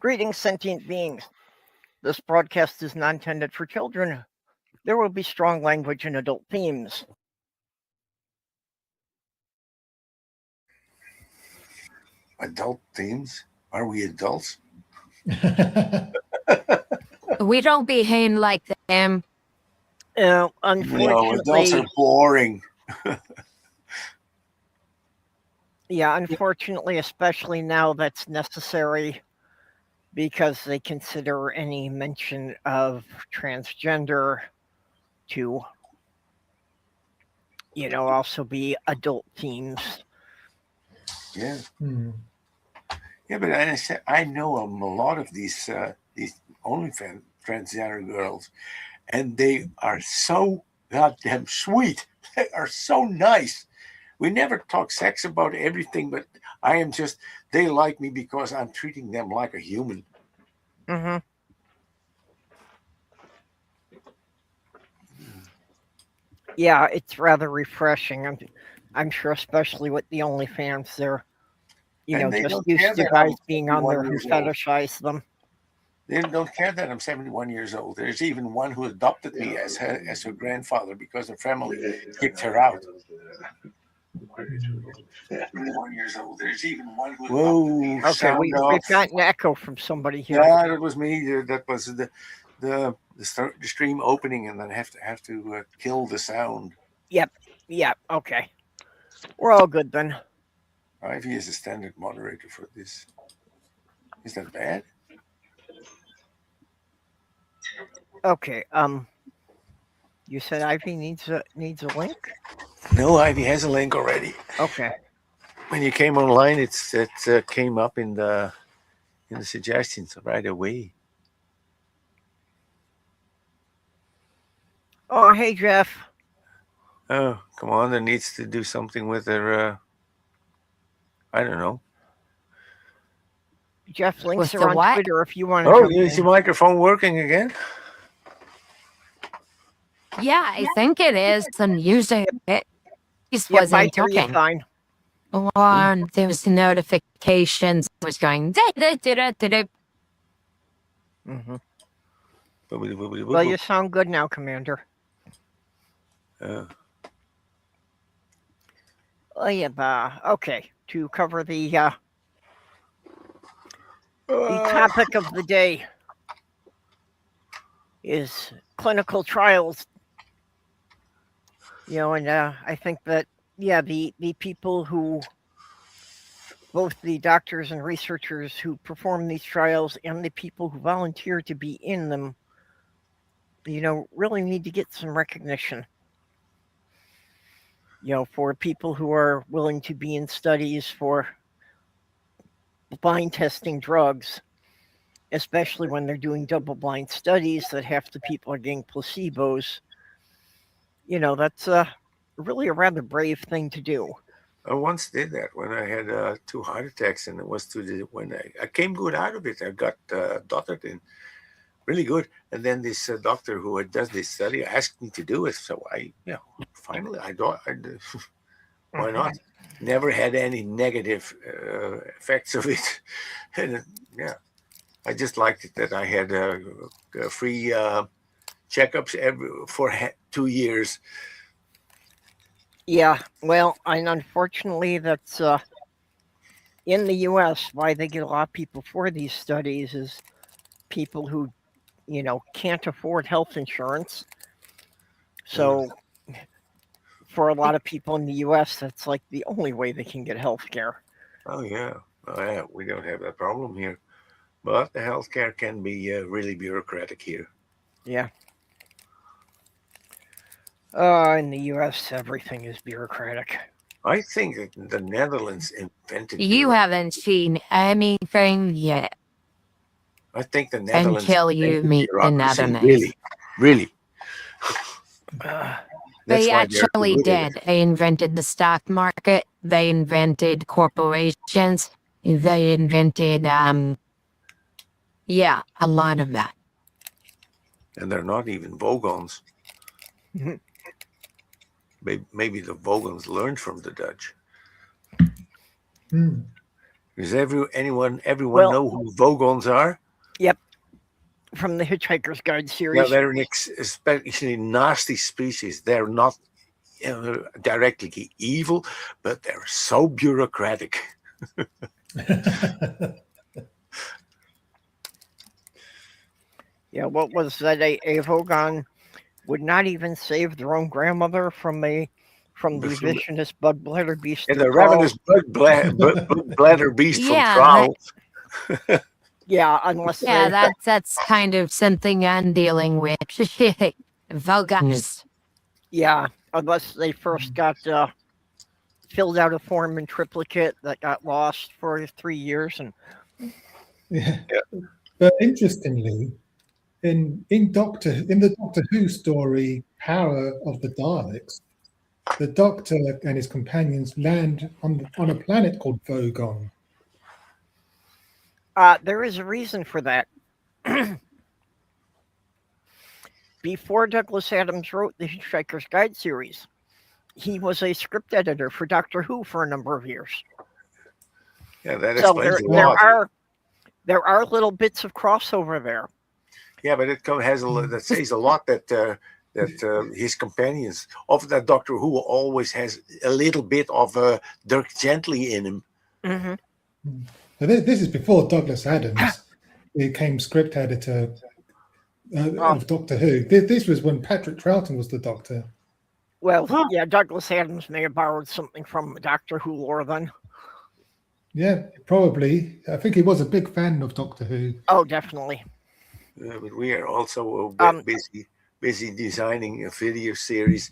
Greetings, sentient beings. This broadcast is not intended for children. There will be strong language and adult themes. Adult themes? Are we adults? We don't behave like them. Unfortunately, No, adults are boring. Yeah, unfortunately, especially now, that's necessary because they consider any mention of transgender to, also be adult themes. Yeah. Yeah, but I know a lot of these OnlyFans transgender girls, and they are so goddamn sweet. They are so nice. We never talk sex about everything, but they like me because I'm treating them like a human. Mm-hmm. Yeah, it's rather refreshing. I'm sure, especially with the OnlyFans, they're, just used to guys being on there who fetishize them. They don't care that I'm 71 years old. There's even one who adopted me as her grandfather because the family kicked her out. 71 years old. There's even one who. Whoa! Okay, we've got an echo from somebody here. Yeah, that was me. That was the stream opening, and then have to kill the sound. Yep. Okay, we're all good then. Ivy is a standard moderator for this. Is that bad? Okay. You said Ivy needs a link? No, Ivy has a link already. Okay. When you came online, it came up in the suggestions right away. Oh, hey, Jeff. Oh, come on. There needs to do something with their, I don't know. Jeff, links are on Twitter if you want to. Oh, is your microphone working again? Yeah, I think it is. And usually it wasn't talking. Fine. One, there was notifications was going. Mm-hmm. Well, you sound good now, Commander. Oh yeah. Okay, to cover the topic of the day is clinical trials. And I think that the people who, both the doctors and researchers who perform these trials and the people who volunteer to be in them, really need to get some recognition. For people who are willing to be in studies for blind testing drugs, especially when they're doing double-blind studies that half the people are getting placebos. That's really a rather brave thing to do. I once did that when I had 2 heart attacks, and it was when I came good out of it. I got doctored in really good, and then this doctor who does this study asked me to do it. So finally I thought, why not? Never had any negative effects of it, and I just liked it that I had free checkups for 2 years. Yeah, well, and unfortunately, that's in the U.S. why they get a lot of people for these studies is people who, can't afford health insurance. So, for a lot of people in the U.S., that's like the only way they can get health care. Oh yeah, we don't have that problem here, but the health care can be really bureaucratic here. Yeah. In the U.S., everything is bureaucratic. I think that the Netherlands invented. You haven't seen anything yet. I think the Netherlands until you meet the Netherlands. Really. They actually did. They invented the stock market. They invented corporations. They invented, a lot of that. And they're not even Vogons. Maybe the Vogons learned from the Dutch. Does everyone Well- know who Vogons are? Yep. From the Hitchhiker's Guide Yeah, series. they're an especially nasty species. They're not directly evil, but they're so bureaucratic. Yeah, what was that? A Vogon would not even save their own grandmother from the vicious bug bladder beast. And from the Troll. ravenous bug bladder beast Yeah, from Troll. Yeah, unless Yeah, they, that's kind of something I'm dealing with. Vogons. yeah, unless they first got filled out a form in triplicate that got lost for 3 years, and Yeah. But interestingly, in the Doctor Who story, Power of the Daleks, the Doctor and his companions land on a planet called Vogon. there is a reason for that. Before Douglas Adams wrote the Hitchhiker's Guide series, he was a script editor for Doctor Who for a number of years. Yeah, that So explains a there lot. are little bits of crossover there. Yeah, but that says a lot that his companions of that Doctor Who always has a little bit of Dirk Gently in him. Mm-hmm. So this is before Douglas Adams became script editor of Doctor Who. This was when Patrick Troughton was the Doctor. Well, yeah, Douglas Adams may have borrowed something from Doctor Who lore then. Yeah, probably. I think he was a big fan of Doctor Who. Oh, definitely. But we are also busy designing a video series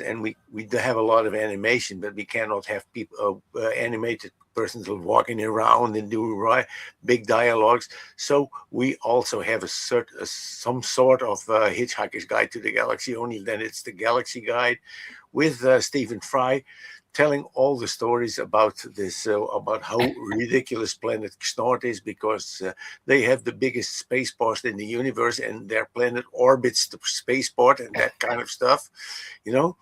and we do have a lot of animation, but we cannot have people animated persons walking around and do big dialogues. So we also have some sort of Hitchhiker's Guide to the Galaxy. Only then it's the Galaxy Guide with Stephen Fry, telling all the stories about this, about how ridiculous planet Snort is, because they have the biggest spaceport in the universe, and their planet orbits the spaceport and that kind of stuff, you know.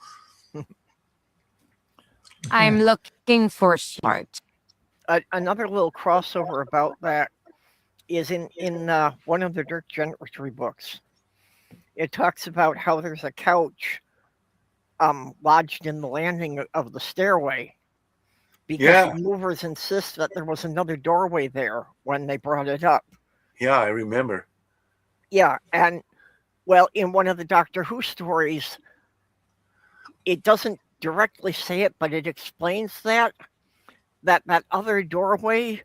I'm looking for smart. Another little crossover about that is in one of the Dirk Gentry books. It talks about how there's a couch lodged in the landing of the stairway, because the movers insist that there was another doorway there when they brought it up. Yeah, I remember. Yeah, and well, in one of the Doctor Who stories, it doesn't directly say it, but it explains that other doorway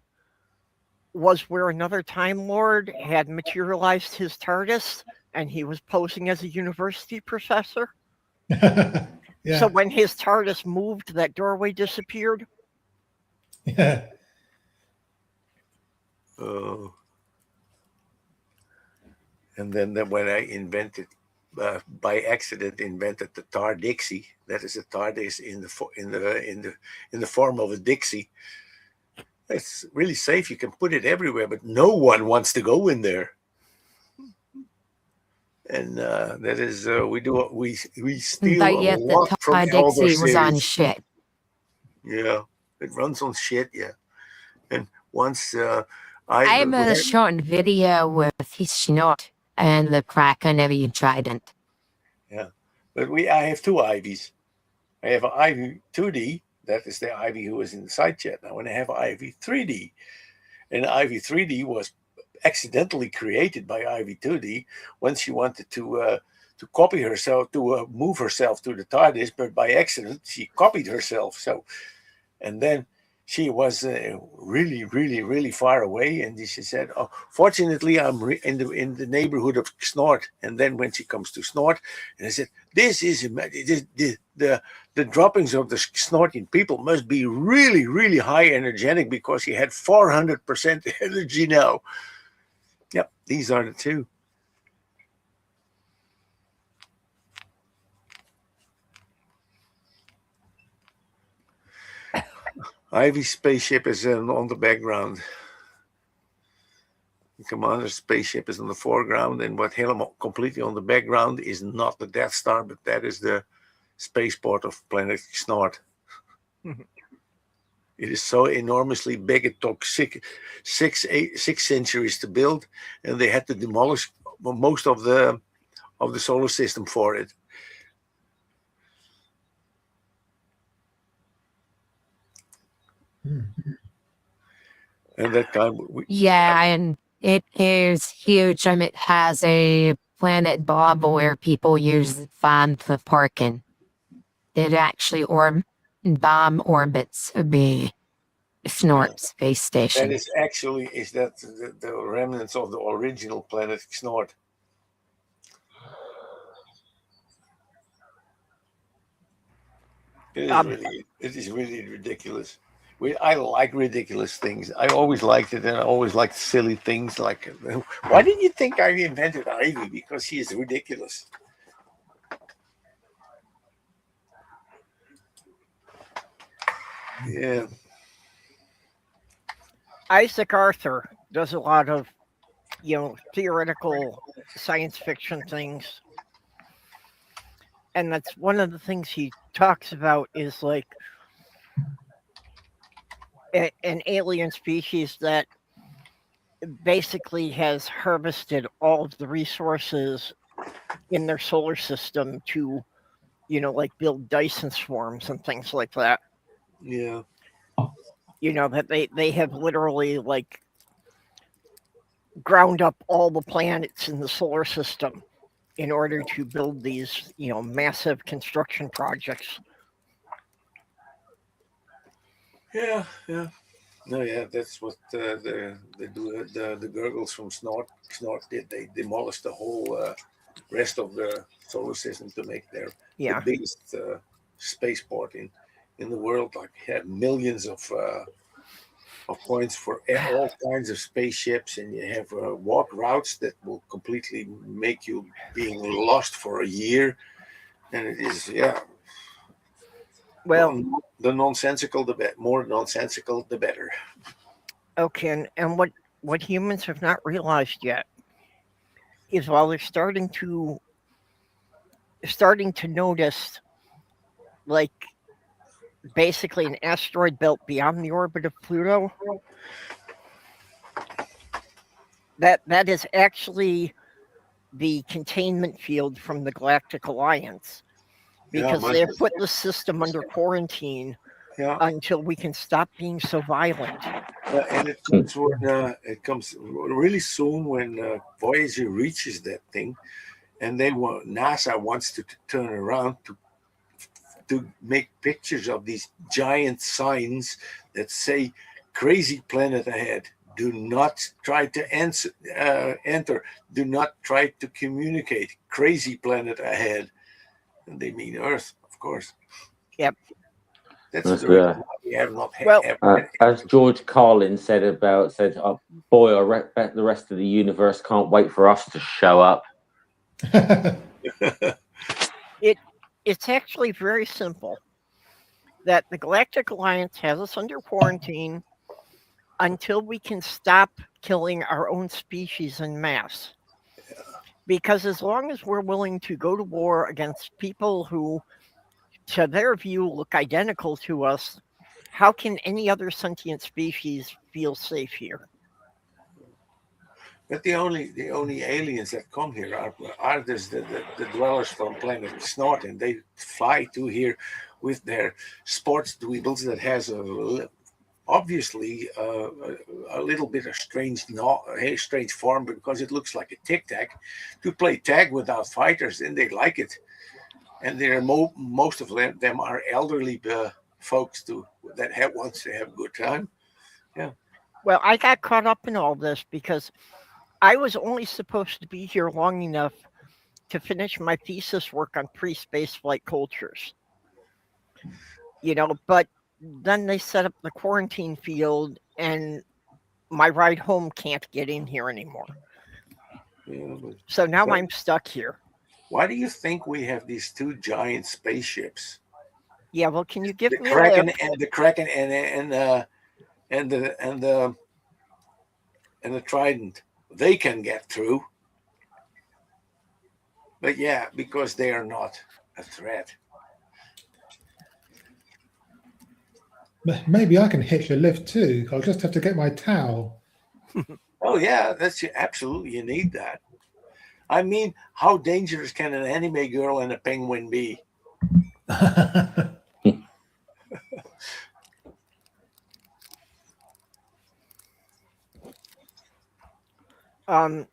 was where another Time Lord had materialized his TARDIS, and he was posing as a university professor. Yeah. So when his TARDIS moved, that doorway disappeared. Yeah. Oh. And then when I invented, by accident, invented the Tar Dixie. That is a TARDIS in the form of a Dixie. It's really safe. You can put it everywhere, but no one wants to go in there. And that is we steal But a yet lot the from Todd the older Dixie was on series. shit. Yeah, it runs on shit. Yeah, and once I have a short video with his snort and the crack on every trident. Yeah, but I have two Ivies. I have an Ivy 2D. That is the Ivy who is in the side chat now, and I have Ivy 3D. And Ivy 3D was accidentally created by Ivy 2D when she wanted to copy herself, to move herself to the TARDIS, but by accident she copied herself. So, and then she was really, really, really far away, and she said, "Oh, fortunately, I'm in the neighborhood of Snort." And then when she comes to Snort, and I said, "This is the droppings of the snorting people must be really, really high energetic, because she had 400% energy now." Yep, these are the two. Ivy's spaceship is on the background. The commander's spaceship is on the foreground, and what completely on the background is not the Death Star, but that is the spaceport of planet Snort. It is so enormously big. It took 6 centuries to build, and they had to demolish most of the solar system for it. And that time, Yeah, and it is huge. It has a planet Bob where people use the van for parking. It actually bomb orbits the Snort space that station. is actually the remnants of the original planet Snort. It is really ridiculous. I like ridiculous things. I always liked it, and I always liked silly things. Like, why did you think I invented Ivy? Because he is ridiculous. Yeah. Isaac Arthur does a lot of, theoretical science fiction things. And that's one of the things he talks about is like an alien species that basically has harvested all of the resources in their solar system to, like build Dyson swarms and things like that. Yeah. That they have literally like ground up all the planets in the solar system in order to build these, massive construction projects. Yeah. Yeah. No, yeah, that's what the Gurgles from Snort did. They demolished the whole rest of the solar system to make the biggest spaceport in the world. Like, had millions of points for all kinds of spaceships, and you have walk routes that will completely make you being lost for a year. And it is, Well, the nonsensical, more nonsensical, the better. Okay, and what humans have not realized yet is while they're starting to notice, like, basically an asteroid belt beyond the orbit of Pluto, that is actually the containment field from the Galactic Alliance, because they have put the system under quarantine until we can stop being so violent. And it comes really soon when Voyager reaches that thing, and NASA wants to turn around to make pictures of these giant signs that say "Crazy planet ahead. Do not try to enter. Do not try to communicate. Crazy planet ahead." And they mean Earth, of course. Yep. That's the reason why we have not had. As George Carlin said, boy, I bet the rest of the universe can't wait for us to show up. It's actually very simple. That the Galactic Alliance has us under quarantine until we can stop killing our own species en masse. Because as long as we're willing to go to war against people who, to their view, look identical to us, how can any other sentient species feel safe here? But the only aliens that come here are the dwellers from planet Snort, and they fly to here with their sports dweebels that has obviously a little bit of strange form, because it looks like a tic tac, to play tag without fighters, and they like it. And they're most of them are elderly folks that wants to have a good time. Yeah. Well, I got caught up in all this because I was only supposed to be here long enough to finish my thesis work on pre-space flight cultures. But then they set up the quarantine field, and my ride home can't get in here anymore. Yeah, so now I'm stuck here. Why do you think we have these two giant spaceships? Yeah, well, can you give me Kraken a lift? and the Kraken and the Trident? They can get through, but because they are not a threat. Maybe I can hitch a lift too. I'll just have to get my towel. Oh yeah, that's absolutely, you need that. I mean, how dangerous can an anime girl and a penguin be?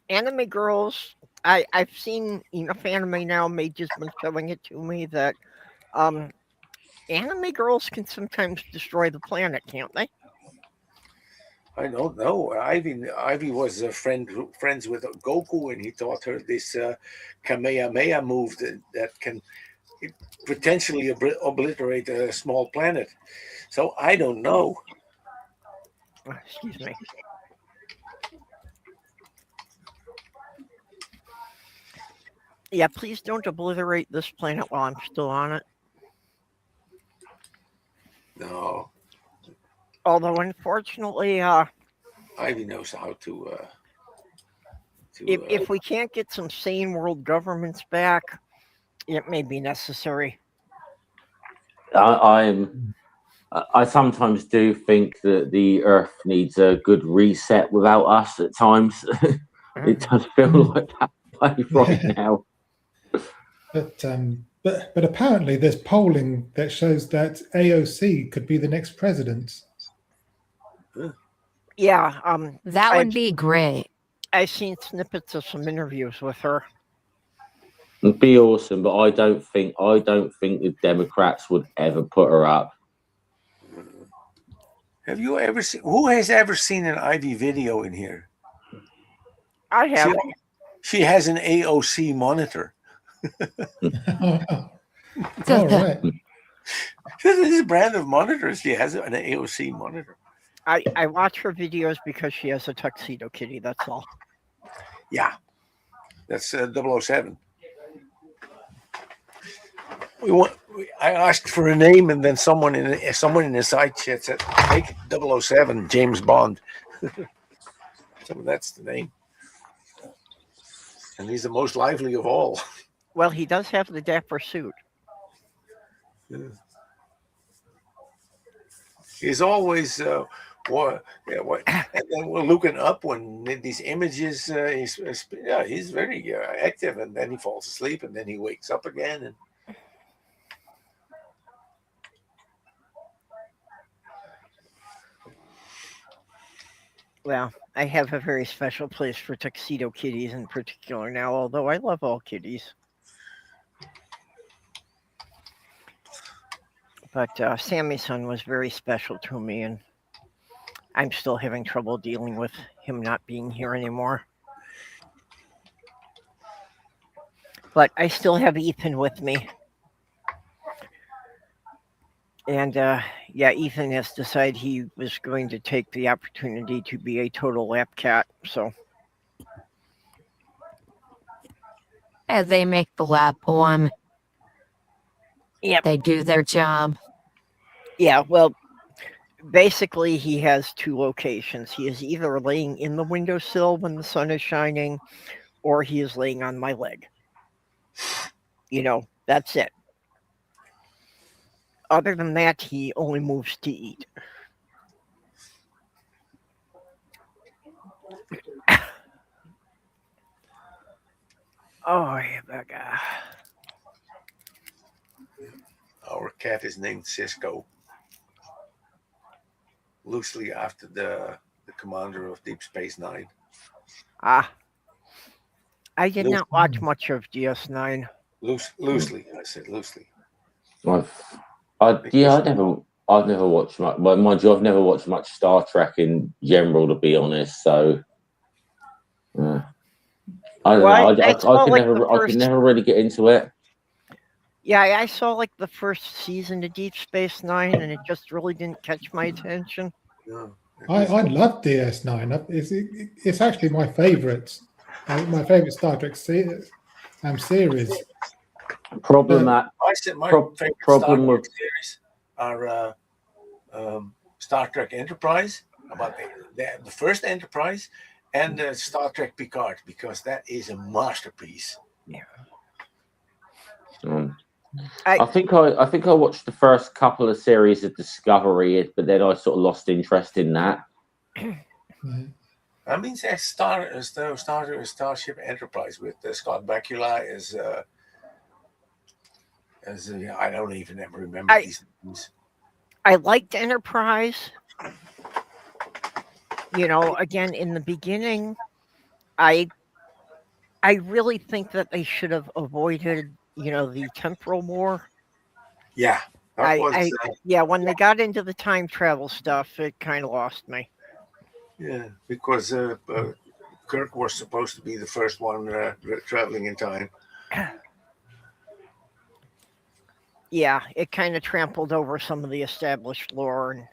Anime girls, I've seen enough anime now. Major's been showing it to me that anime girls can sometimes destroy the planet, can't they? I don't know. Ivy was friends with Goku, and he taught her this Kamehameha move that can potentially obliterate a small planet. So I don't know. Excuse me. Yeah, please don't obliterate this planet while I'm still on it. No, Although, unfortunately, Ivy knows how to. if we can't get some sane world governments back, it may be necessary. I sometimes do think that the Earth needs a good reset without us at times. It does feel like that way right now. But apparently there's polling that shows that AOC could be the next president. Yeah, That would be great. I've seen snippets of some interviews with her. It'd be awesome, but I don't think the Democrats would ever put her up. Have you ever seen? Who has ever seen an Ivy video in here? I have. She has an AOC monitor. All right. This is a brand of monitors. She has an AOC monitor. I watch her videos because she has a tuxedo kitty. That's all. Yeah, that's 007. I asked for a name, and then someone in the side chat said, "Make 007 James Bond." So that's the name, and he's the most lively of all. Well, he does have the dapper suit. Yeah. He's always and then we're looking up when these images. He's very active, and then he falls asleep, and then he wakes up again, and. Well, I have a very special place for tuxedo kitties in particular now, although I love all kitties. But Sammy's son was very special to me, and I'm still having trouble dealing with him not being here anymore. But I still have Ethan with me. And Ethan has decided he was going to take the opportunity to be a total lap cat. So As they make the lap poem, Yep. they do their job. Yeah, well, basically he has two locations. He is either laying in the windowsill when the sun is shining, or he is laying on my leg. That's it. Other than that, he only moves to eat. Oh, yeah, bugger. Our cat is named Cisco, loosely after the commander of Deep Space Nine. I did not watch much of DS9. Loosely, I said loosely. I've never watched much. Well, mind you, I've never watched much Star Trek in general, to be honest. So I don't know. I could never really get into it. Yeah, I saw like the first season of Deep Space Nine, and it just really didn't catch my attention. No, I love DS9. It's actually my favorite. My favorite Star Trek series. Problem my favorite problem Star with Trek series are Star Trek Enterprise, about the first Enterprise, and Star Trek Picard, because that is a masterpiece. Yeah. I think I watched the first couple of series of Discovery, but then I sort of lost interest in that. I mean, Starship Enterprise with Scott Bakula I don't even ever remember these names. I liked Enterprise. Again, in the beginning, I really think that they should have avoided, the temporal war. Yeah. When they got into the time travel stuff, it kind of lost me. Yeah, because Kirk was supposed to be the first one traveling in time. Yeah, it kind of trampled over some of the established lore.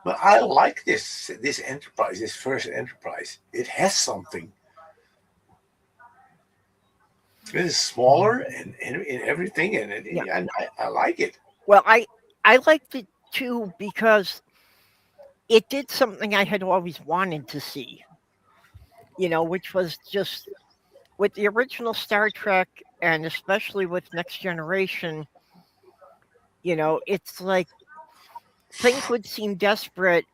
But I like this Enterprise, this first Enterprise. It has something. It is smaller and everything, and I like it. Well, I liked it too because it did something I had always wanted to see. Which was just with the original Star Trek and especially with Next Generation. It's like things would seem desperate,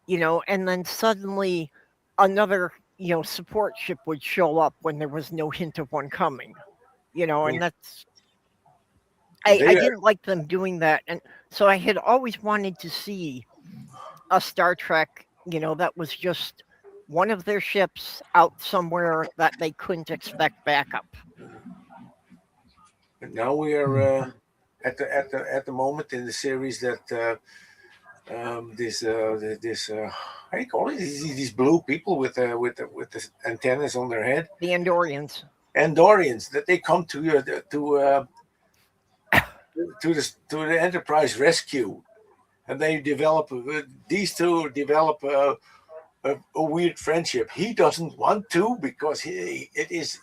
and then suddenly another, support ship would show up when there was no hint of one coming, and that's. I didn't like them doing that, and so I had always wanted to see a Star Trek, that was just one of their ships out somewhere that they couldn't expect backup. But now we are at the moment in the series that this how do you call it? These blue people with the antennas on their head. The Andorians. Andorians, that they come to the Enterprise rescue, and they develop these two develop a weird friendship. He doesn't want to because he is.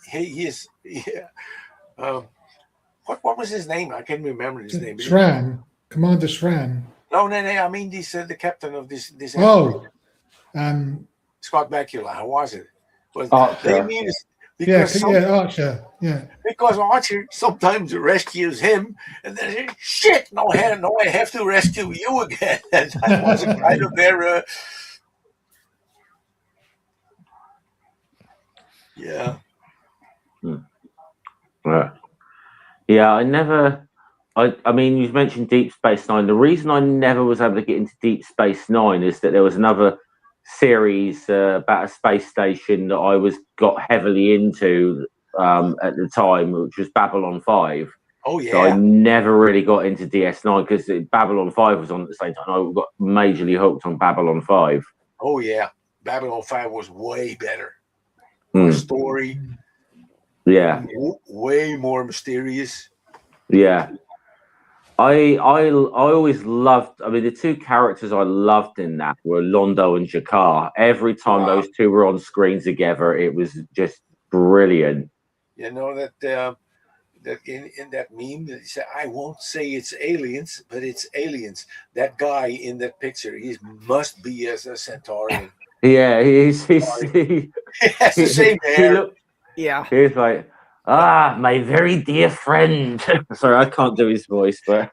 What was his name? I can't remember his name. Shran, Commander Shran. No. I mean, the captain of this. Oh, Scott Bakula. How was it? Archer. Archer. Yeah. Because Archer sometimes rescues him, and then shit, no, I have to rescue you again. And that was a kind of their. Yeah. Yeah, I mean, you've mentioned Deep Space Nine. The reason I never was able to get into Deep Space Nine is that there was another series about a space station that I got heavily into at the time, which was Babylon 5. Oh, yeah. So I never really got into DS9 because Babylon 5 was on at the same time. I got majorly hooked on Babylon 5. Oh, yeah. Babylon 5 was way better. The story. Yeah. Way more mysterious. Yeah. I always loved. I mean, the two characters I loved in that were Londo and Jakar. Every time those two were on screen together, it was just brilliant. You know that in that meme, they say, "I won't say it's aliens, but it's aliens." That guy in that picture, he must be a Centaurian. Yeah, he has the same hair. He's like, my very dear friend. Sorry, I can't do his voice, but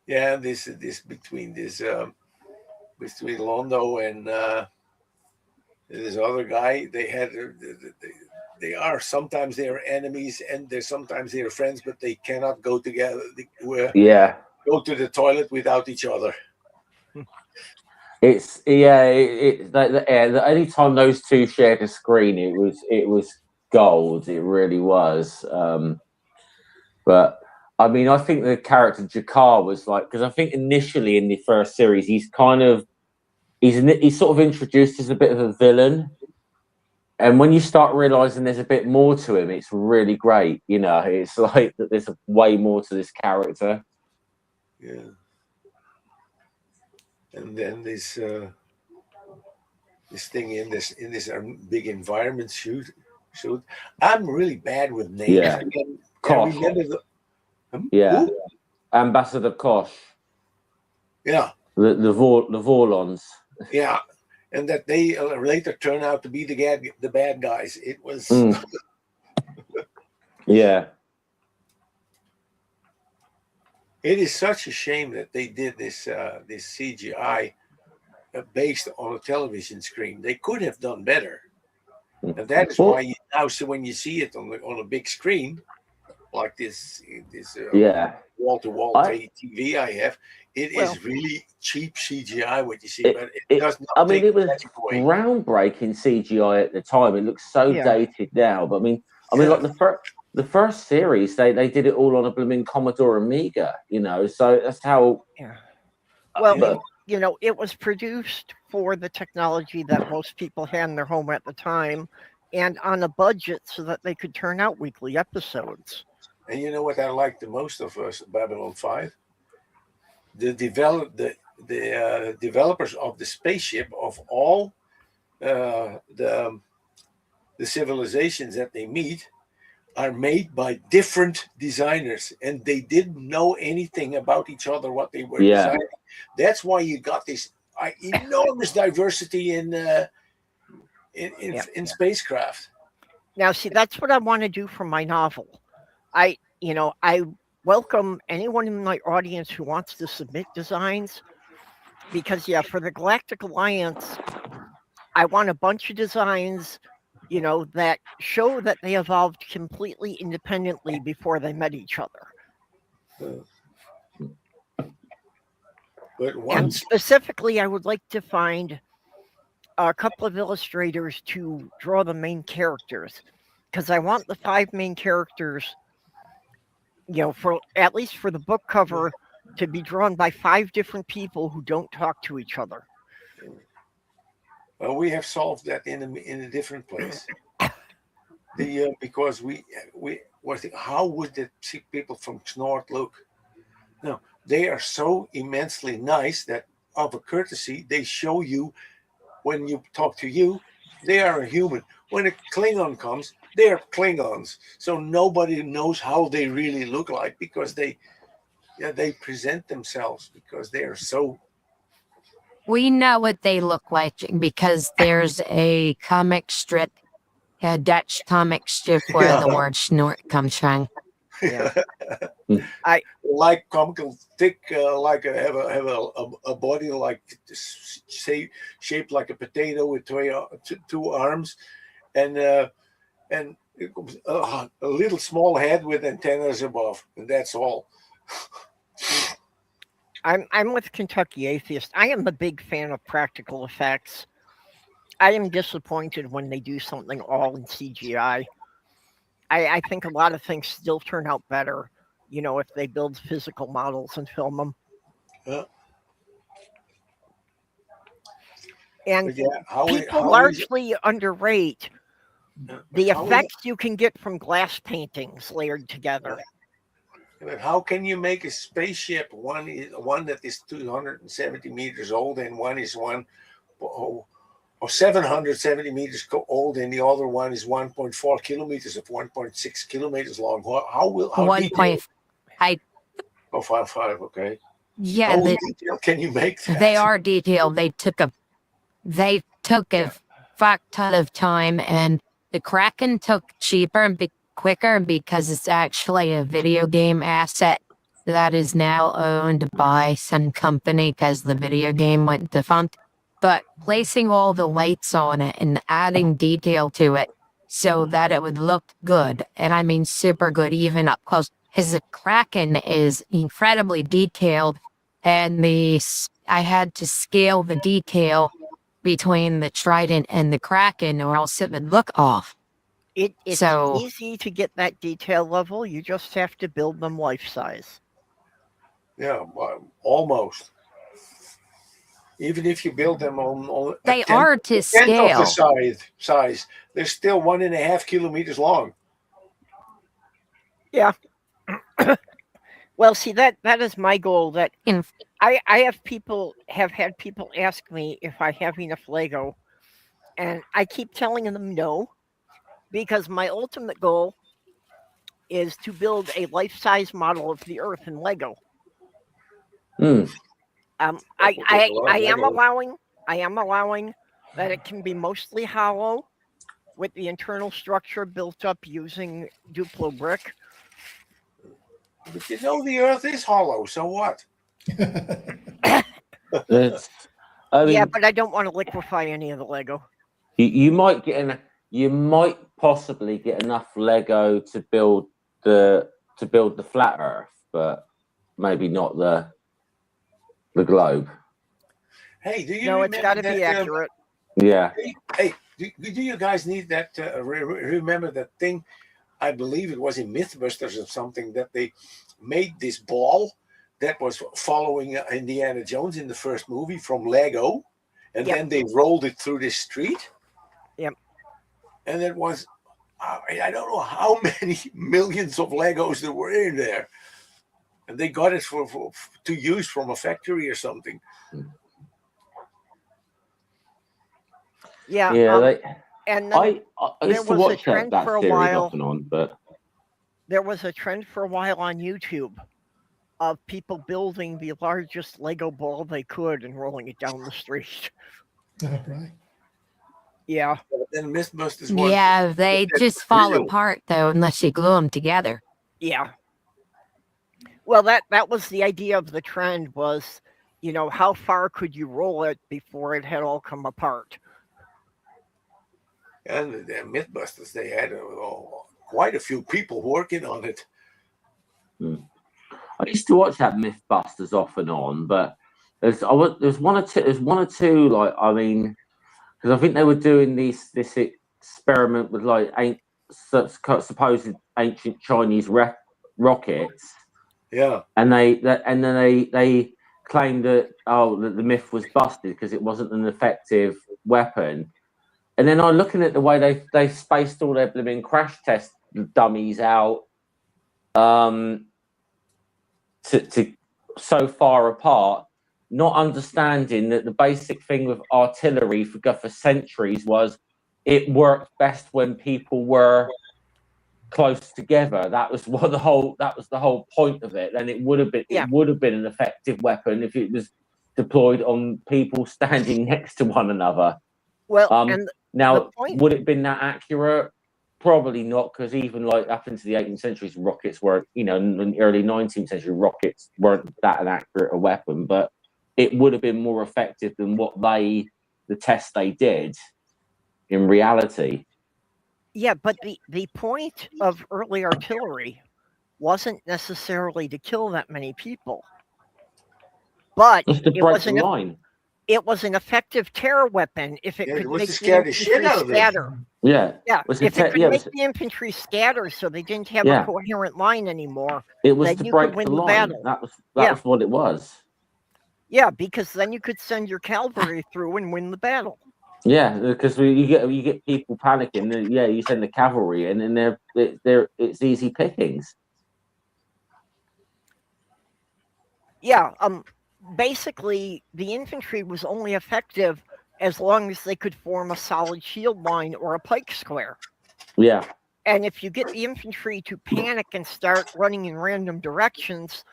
this between Londo and this other guy, they are sometimes they're enemies and sometimes they're friends, but they cannot go together. Go to the toilet without each other. It's any time those two shared a screen, it was gold. It really was. But I mean, I think the character Jakar was like, because I think initially in the first series, he's sort of introduced as a bit of a villain, and when you start realizing there's a bit more to him, it's really great. It's like that there's way more to this character. Yeah. And then this thing in this big environment shoot. I'm really bad with names. Yeah. I remember who? Ambassador Kosh. Yeah. The Vorlons. Yeah. and that they later turn out to be the bad guys. It was. Yeah. It is such a shame that they did this CGI based on a television screen. They could have done better, and that is why now, so when you see it on a big screen like this wall-to-wall TV I have, it is really cheap CGI what you see, but it does not. I mean, it was groundbreaking CGI at the time. It looks so dated now, but I mean, like the first series, they did it all on a blooming Commodore Amiga, you know. So that's how. Yeah. Well, you know, it was produced for the technology that most people had in their home at the time, and on a budget so that they could turn out weekly episodes. And you know what I like the most of Babylon 5? The developers of the spaceship, of all the civilizations that they meet, are made by different designers, and they didn't know anything about each other, what they were designing. That's why you got this enormous diversity in spacecraft. Now, see, that's what I want to do for my novel. I welcome anyone in my audience who wants to submit designs, because for the Galactic Alliance, I want a bunch of designs, you know, that show that they evolved completely independently before they met each other. And specifically, I would like to find a couple of illustrators to draw the main characters, because I want the 5 main characters, you know, for at least for the book cover, to be drawn by 5 different people who don't talk to each other. Well, we have solved that in a different place. Because we were thinking, how would the people from Snort look? No, they are so immensely nice that, of a courtesy, they show you when you talk to you, they are a human. When a Klingon comes, they are Klingons. So nobody knows how they really look like, because they present themselves, because they are so. We know what they look like because there's a comic strip, a Dutch comic strip where the word snort comes from. Yeah. I like comical thick, like have a body like shaped like a potato with 2 arms, and a little small head with antennas above, and that's all. I'm with Kentucky Atheist. I am a big fan of practical effects. I am disappointed when they do something all in CGI. I think a lot of things still turn out better, you know, if they build physical models and film them. And people largely underrate the effects you can get from glass paintings layered together. But how can you make a spaceship? One that is 270 meters old, and one is 770 meters old, and the other one is 1.4 kilometers of 1.6 kilometers long. How 1.5? Oh, 5. Okay. Yeah. How detailed can you make that? They are detailed. They took a fuck ton of time, and the Kraken took cheaper and quicker because it's actually a video game asset that is now owned by some company because the video game went defunct. But placing all the lights on it and adding detail to it so that it would look good, and I mean super good, even up close, because the Kraken is incredibly detailed, and I had to scale the detail between the Trident and the Kraken, or else it would look off. It's easy to get that detail level. You just have to build them life size. Yeah, almost. Even if you build them on they are to scale. Of the size, they're still 1.5 kilometers long. Yeah. Well, see, that is my goal. That I have had people ask me if I have enough Lego, and I keep telling them no, because my ultimate goal is to build a life-size model of the Earth in Lego. I am allowing that it can be mostly hollow, with the internal structure built up using Duplo brick. But you know the Earth is hollow, so what? Yeah, but I don't want to liquefy any of the Lego. You might possibly get enough Lego to build the flat Earth, but maybe not the globe. Hey, do you No, remember it's got to that, be accurate. Yeah. Hey, do you guys need that? Remember that thing? I believe it was in Mythbusters or something that they made this ball that was following Indiana Jones in the first movie from Lego, and then they rolled it through the street. Yep. And it was, I don't know how many millions of Legos there were in there, and they got it to use from a factory or something. Yeah. And then I used to watch that series off and on, but there was a trend for a while on YouTube of people building the largest Lego ball they could and rolling it down the street. Oh, right. Yeah. Then Mythbusters. Yeah, they just fall apart though unless you glue them together. Yeah. Well, that was the idea of the trend was, how far could you roll it before it had all come apart? And the Mythbusters, they had quite a few people working on it. I used to watch that Mythbusters off and on, but there's one or two like, I mean, because I think they were doing this experiment with like supposed ancient Chinese rockets. Yeah. And they claimed that the myth was busted because it wasn't an effective weapon. And then I'm looking at the way they spaced all their blooming crash test dummies out to so far apart, not understanding that the basic thing with artillery for centuries was it worked best when people were close together. That was the whole point of it. And it would have been an effective weapon if it was deployed on people standing next to one another. Well, now, would it have been that accurate? Probably not, because even like up into the 18th century, rockets weren't, in the early 19th century, rockets weren't that an accurate a weapon, but it would have been more effective than the tests they did in reality. Yeah, but the point of early artillery wasn't necessarily to kill that many people, but it was an effective terror weapon if it could make the infantry scatter. Yeah. If it could make the infantry scatter so they didn't have a coherent line anymore, it was then to you break could win the line. battle. That was what it was. Yeah, because then you could send your cavalry through and win the battle. Yeah, because you get people panicking. Yeah, you send the cavalry in, and it's easy pickings. Yeah, basically the infantry was only effective as long as they could form a solid shield line or a pike square. Yeah. And if you get the infantry to panic and start running in random directions,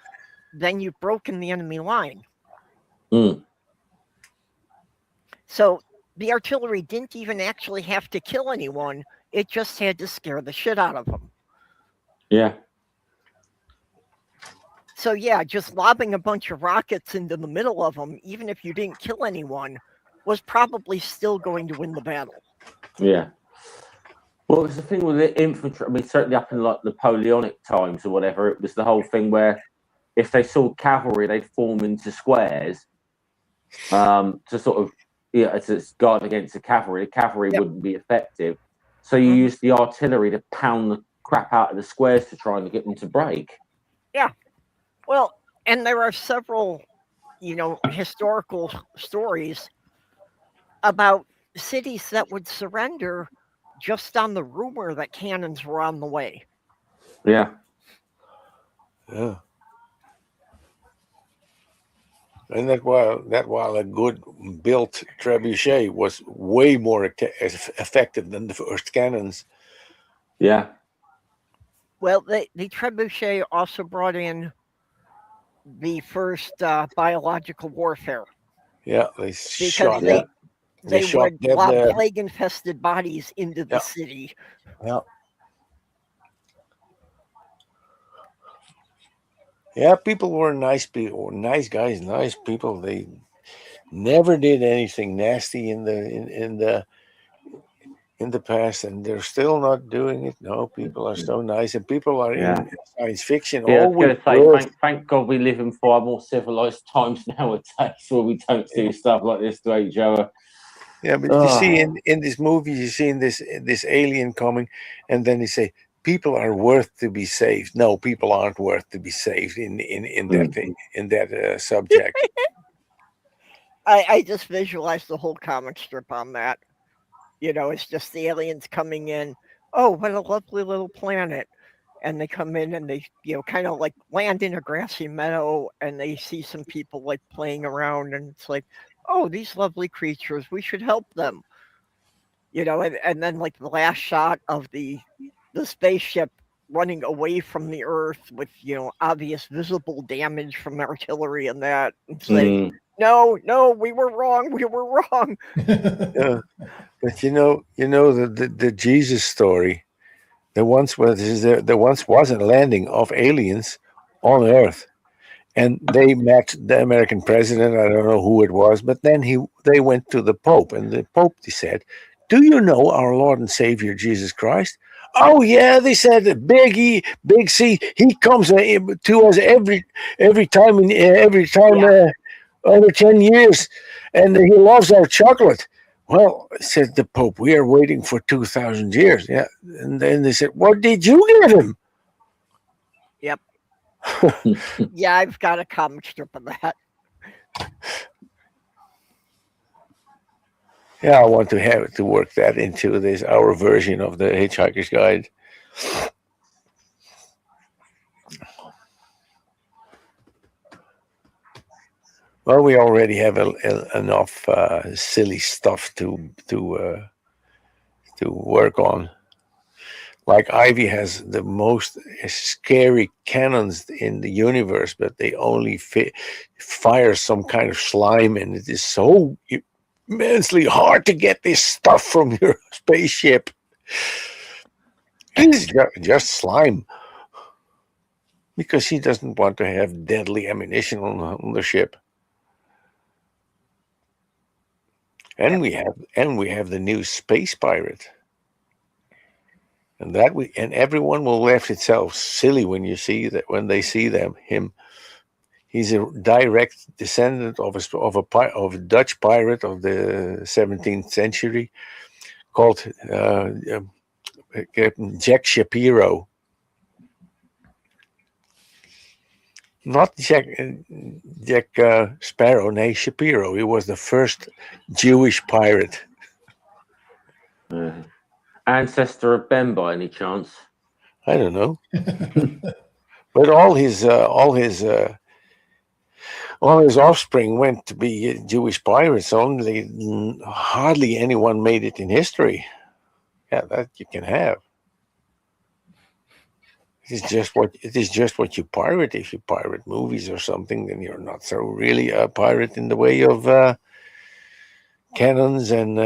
then you've broken the enemy line. So the artillery didn't even actually have to kill anyone. It just had to scare the shit out of them. Yeah. So yeah, just lobbing a bunch of rockets into the middle of them, even if you didn't kill anyone, was probably still going to win the battle. Yeah. Well, it's the thing with the infantry. I mean, certainly up in like Napoleonic times or whatever, it was the whole thing where if they saw cavalry, they'd form into squares to sort of to guard against the cavalry. The cavalry wouldn't be effective, so you use the artillery to pound the crap out of the squares to try and get them to break. Yeah. Well, and there are several, historical stories about cities that would surrender just on the rumor that cannons were on the way. Yeah. Yeah. And that while a good built trebuchet was way more effective than the first cannons. Yeah. Well, the trebuchet also brought in the first biological warfare. Yeah, they They shot would dead. lob plague-infested bodies into the Yeah. city. Yeah. Yeah, people were nice people, nice guys, nice people. They never did anything nasty in the past, and they're still not doing it. No, people are so nice, and people are in science fiction. Yeah, I was Always going to say, thank God we live in far more civilized times nowadays, where we don't do stuff like this to each other. Yeah, but you see in this movie, you see in this alien coming, and then they say people are worth to be saved. No, people aren't worth to be saved in that thing, in that subject. I just visualized the whole comic strip on that. It's just the aliens coming in. Oh, what a lovely little planet. And they come in and they, kind of like land in a grassy meadow, and they see some people like playing around, and it's like, oh, these lovely creatures, we should help them. And then like the last shot of the spaceship running away from the Earth with, obvious visible damage from artillery and that. And saying, no, we were wrong. We were wrong. Yeah. But the Jesus story, there once was a landing of aliens on Earth, and they met the American president. I don't know who it was, but then they went to the Pope, and the Pope said, "Do you know our Lord and Savior Jesus Christ?" Oh yeah, they said, Big C. He comes to us every time every 10 years, and he loves our chocolate. Well, said the Pope, we are waiting for 2,000 years. Yeah. And then they said, what did you give him? Yep. Yeah, I've got a comic strip of that. Yeah, I want to work that into our version of the Hitchhiker's Guide. Well, we already have enough silly stuff to work on. Like Ivy has the most scary cannons in the universe, but they only fire some kind of slime, and it is so immensely hard to get this stuff from your spaceship. It's just slime, because she doesn't want to have deadly ammunition on the ship. And we have the new space pirate. And everyone will laugh itself silly when they see him. He's a direct descendant of a Dutch pirate of the 17th century called Jack Shapiro. Not Jack Sparrow, nay, Shapiro. He was the first Jewish pirate. Ancestor of Ben, by any chance? I don't know. But all his offspring went to be Jewish pirates. Hardly anyone made it in history. Yeah, that you can have. It is just what you pirate. If you pirate movies or something, then you're not so really a pirate in the way of cannons and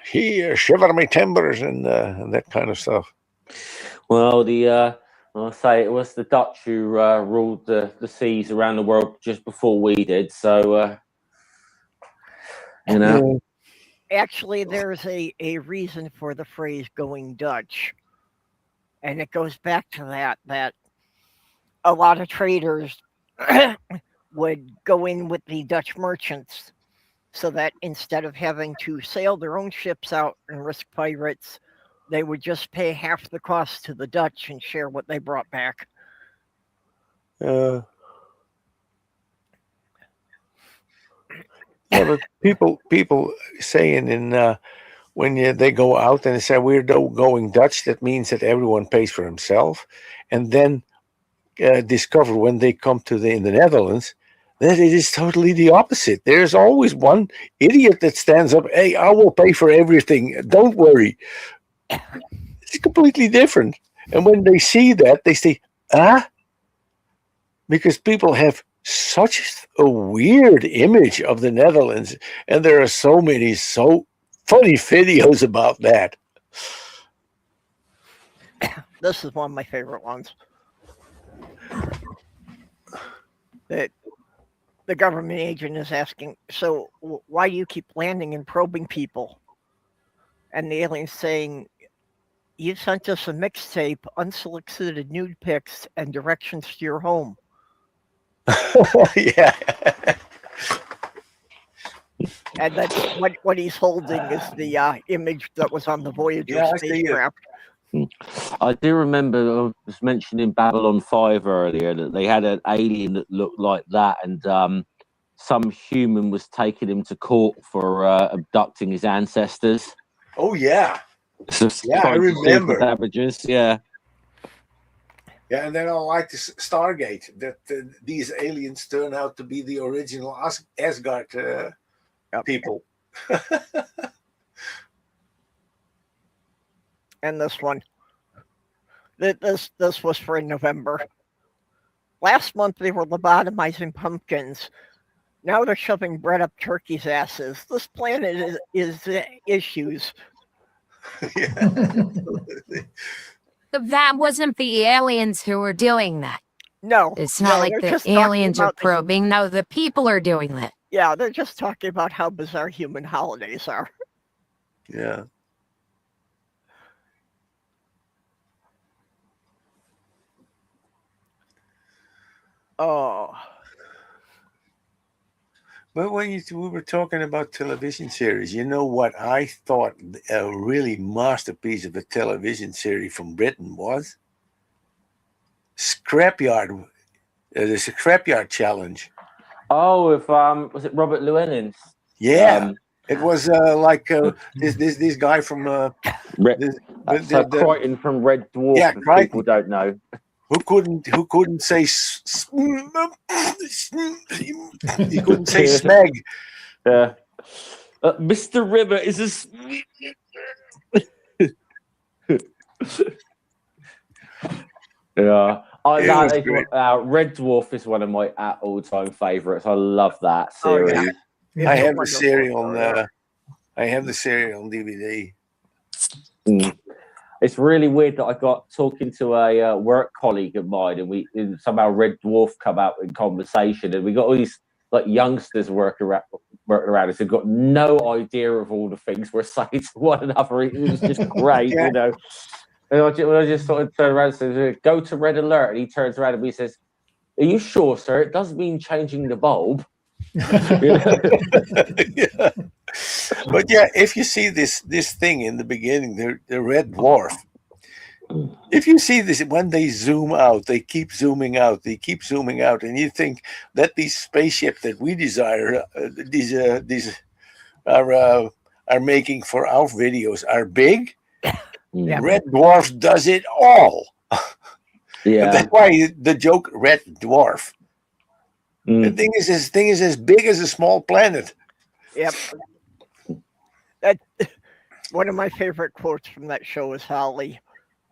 here shiver my timbers and that kind of stuff. Well, I'll say it was the Dutch who ruled the seas around the world just before we did. So, Actually, there's a reason for the phrase "going Dutch," and it goes back to that a lot of traders would go in with the Dutch merchants, so that instead of having to sail their own ships out and risk pirates, they would just pay half the cost to the Dutch and share what they brought back. Yeah, but people saying when they go out and they say we're going Dutch, that means that everyone pays for himself, and then discover when they come in the Netherlands that it is totally the opposite. There's always one idiot that stands up, hey, I will pay for everything, don't worry. It's completely different. And when they see that, they say, because people have such a weird image of the Netherlands, and there are so many so funny videos about that. This is one of my favorite ones. That the government agent is asking, so why do you keep landing and probing people? And the alien's saying, you sent us a mixtape, unsolicited nude pics, and directions to your home. Yeah. And that's what he's holding is the image that was on the Voyager spacecraft. I do remember I was mentioning Babylon 5 earlier, that they had an alien that looked like that, and some human was taking him to court for abducting his ancestors. Oh, yeah. So Yeah, I remember. Damages, yeah. Yeah, and then I like this Stargate, that these aliens turn out to be the original Asgard people. And this one. This was for November. Last month they were lobotomizing pumpkins. Now they're shoving bread up turkeys' asses. This planet is issues. Yeah. That wasn't the aliens who were doing that. No. It's not like the aliens are probing. No, the people are doing that. Yeah, they're just talking about how bizarre human holidays are. Yeah. Oh. But when we were talking about television series, you know what I thought a really masterpiece of a television series from Britain was? Scrapyard. The Scrapyard Challenge. Oh, if was it Robert Llewellyn? Yeah. It was like this guy from Crichton from Red Dwarf. Yeah, Crichton. People don't know. Who couldn't say he couldn't say smeg. Yeah. Mr. River is a yeah. Red Dwarf is one of my all-time favorites. I love that series. Oh, yeah. I have the series on on DVD. It's really weird that I got talking to a work colleague of mine, and somehow Red Dwarf come out in conversation, and we got all these like youngsters working around us who've got no idea of all the things we're saying to one another. It was just great, Yeah. you know. And I just sort of turned around and said, "Go to red alert," and he turns around and he says, "Are you sure, sir? It does mean changing the bulb." Yeah. But yeah, if you see this thing in the beginning, the Red Dwarf. If you see this, when they zoom out, they keep zooming out, and you think that these spaceships that we desire, these are making for our videos are big. Yeah. Red Dwarf does it all. Yeah, And that's why the joke Red Dwarf. The thing is as big as a small planet. Yep. That one of my favorite quotes from that show is Holly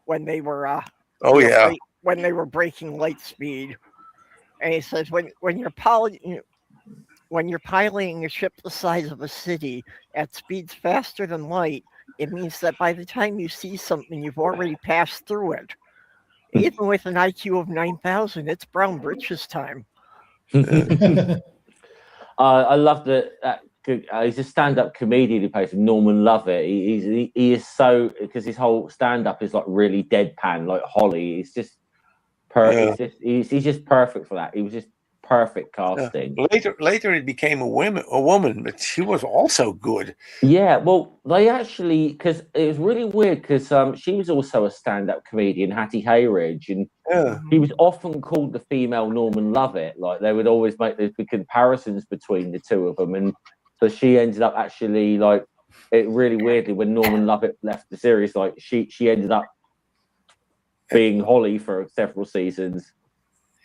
when they were when they were breaking light speed, and he says when you're piloting a ship the size of a city at speeds faster than light, it means that by the time you see something, you've already passed through it. Even with an IQ of 9,000, it's Brown Britches time. I love that. He's a stand-up comedian who plays Norman Lovett. He is so, because his whole stand-up is like really deadpan, like Holly. He's just perfect. He's just perfect for that. He was just perfect casting. Later it became a woman, but she was also good. Yeah, well, they actually, because it was really weird, because she was also a stand-up comedian, Hattie Hayridge, and he was often called the female Norman Lovett. Like they would always make those big comparisons between the two of them, and so she ended up actually like it really weirdly when Norman Lovett left the series, like she ended up being Holly for several seasons.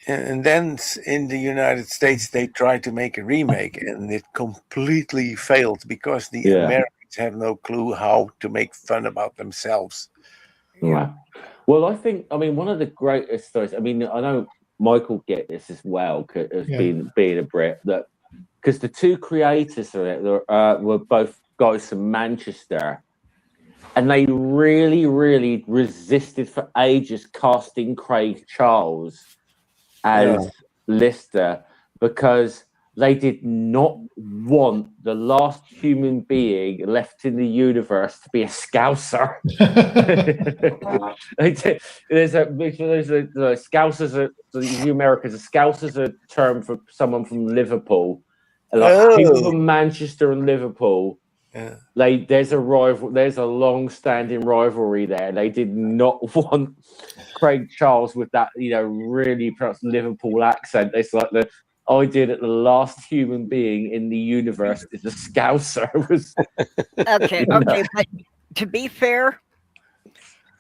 And then in the United States, they tried to make a remake, and it completely failed because the Americans have no clue how to make fun about themselves. Yeah. Well, I mean, one of the greatest stories, I mean, I know Michael get this as well, as being a Brit, that because the two creators of it were both guys from Manchester, and they really resisted for ages casting Craig Charles as Lister because they did not want the last human being left in the universe to be a Scouser. There's a Scousers. The Americans, a Scousers a term for someone from Liverpool. Like people from Manchester and Liverpool. Yeah. There's a rival. There's a long-standing rivalry there. They did not want Craig Charles with that, really perhaps Liverpool accent. It's like the idea that the last human being in the universe is a Scouser. Okay, but to be fair,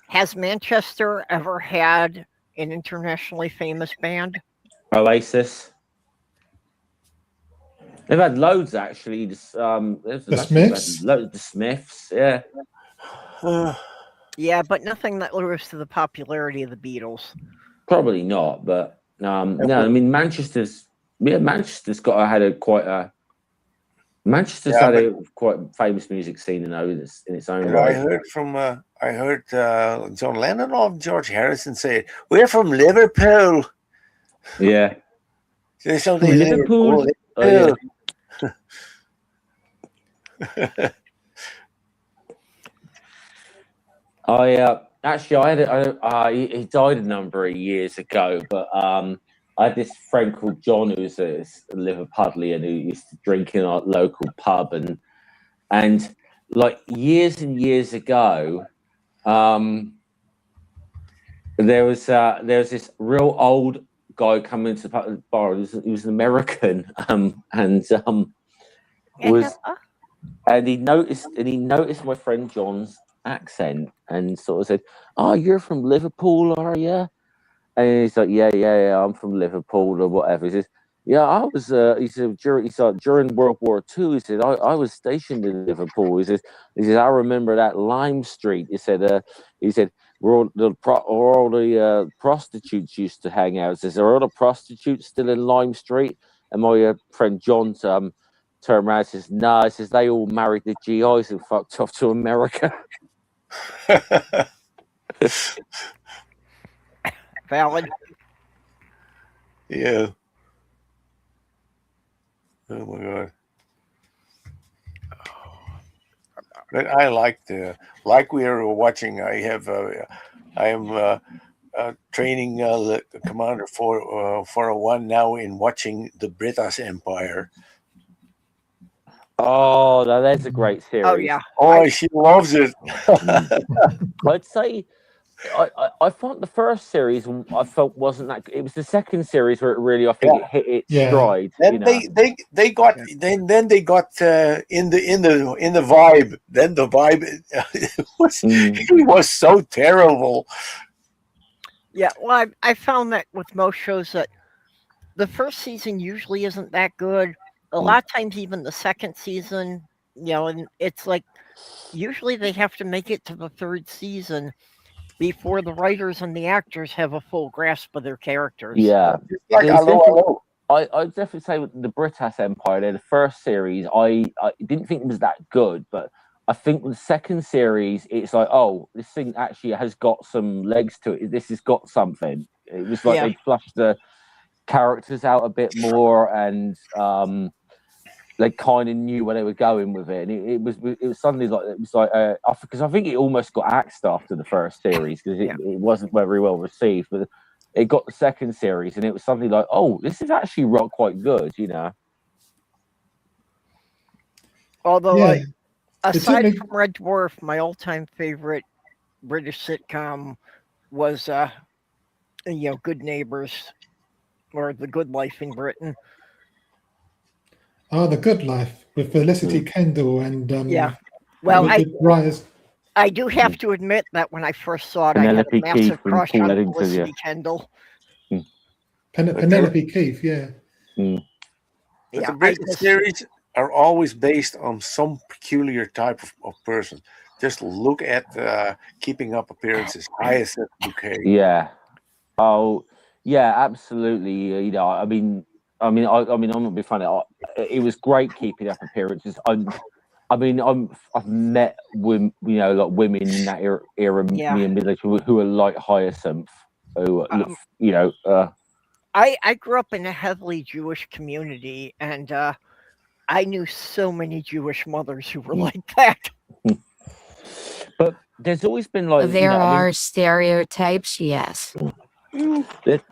has Manchester ever had an internationally famous band? Oasis. They've had loads actually. The Smiths. The Smiths, yeah. Yeah, but nothing that rose to the popularity of the Beatles. Probably not, but no. I mean, Manchester's had a quite famous music scene in its own right. I heard John Lennon or George Harrison say, "We're from Liverpool." Yeah. There's something Liverpool. Liverpool. Oh, yeah. He died a number of years ago, but I had this friend called John who was a Liverpudlian who used to drink in our local pub, and like years and years ago, there was this real old guy coming into the bar. He was an American, and he noticed my friend John's accent and sort of said, "Oh, you're from Liverpool, are you?" And he's like, "Yeah, I'm from Liverpool or whatever." He says, "Yeah, I was." He said during World War II. He said, "I was stationed in Liverpool." He says, "I remember that Lime Street." He said, where all the prostitutes used to hang out." He says, "Are all the prostitutes still in Lime Street?" And my friend John turned around and says, "No." He says, "They all married the GIs and fucked off to America." Valid. Yeah. Oh my God. But I like we are watching. I am training Commander 401 now in watching the British Empire. Oh, no, that's a great series. Oh yeah. She loves it. I'd say I thought the first series I felt wasn't that good. It was the second series where it really it hit its stride. Then they got in the vibe. Then the vibe was so terrible. Yeah, well, I found that with most shows that the first season usually isn't that good. A lot of times, even the second season, and it's like usually they have to make it to the third season before the writers and the actors have a full grasp of their characters. Yeah. Like, hello. I'd definitely say with the British Empire, the first series, I didn't think it was that good, but I think with the second series, it's like, oh, this thing actually has got some legs to it. This has got something. It was like they flushed the characters out a bit more, and they kind of knew where they were going with it. And it was suddenly like because I think it almost got axed after the first series because it wasn't very well received, but it got the second series, and it was something like, oh, this is actually quite good, Although, aside from Red Dwarf, my all-time favorite British sitcom was, Good Neighbors, or The Good Life in Britain. Oh, The Good Life with Felicity Kendall and Well, Rise. I do have to admit that when I first saw it, I had a massive crush on Felicity Kendall. Penelope Keith, yeah. But the British series are always based on some peculiar type of person. Just look at Keeping Up Appearances, Hyacinth Bouquet. Yeah. Oh, yeah, absolutely. I mean, I'm not being funny. It was great Keeping Up Appearances. I mean, I've met women, like women in that era me and middle age who are like Hyacinth, who I grew up in a heavily Jewish community, and I knew so many Jewish mothers who were like that. But there's always been like there are stereotypes, yes.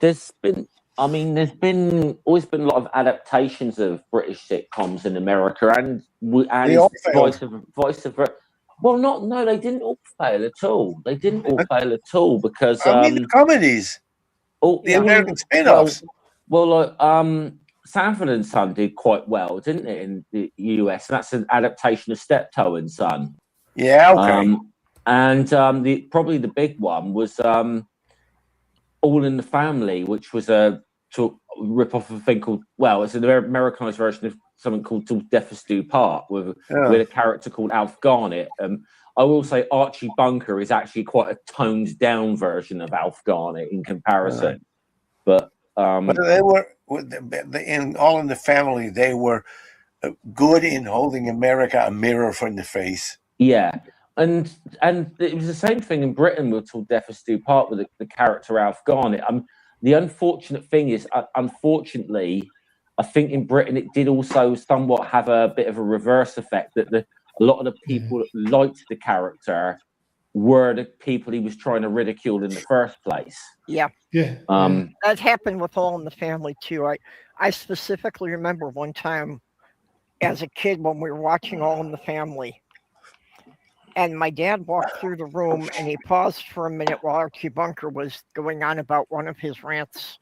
There's been always been a lot of adaptations of British sitcoms in America, and vice versa. Well, no, they didn't all fail at all. They didn't all fail at all because the comedies, the American spin-offs. Sanford and Son did quite well, didn't it, in the US? And that's an adaptation of Steptoe and Son. Yeah, okay. And probably the big one was All in the Family, which was a rip off of a thing called, it's an Americanized version of something called Till Death Us Do Part with a character called Alf Garnett. I will say Archie Bunker is actually quite a toned down version of Alf Garnett in comparison. But they were in All in the Family. They were good in holding America a mirror in the face. Yeah. And it was the same thing in Britain with Till Death Us Do Part with the character Alf Garnett. The unfortunate thing is, unfortunately, I think in Britain it did also somewhat have a bit of a reverse effect, that a lot of the people that liked the character were the people he was trying to ridicule in the first place. Yeah. That happened with All in the Family too. I specifically remember one time as a kid when we were watching All in the Family, and my dad walked through the room and he paused for a minute while Archie Bunker was going on about one of his rants.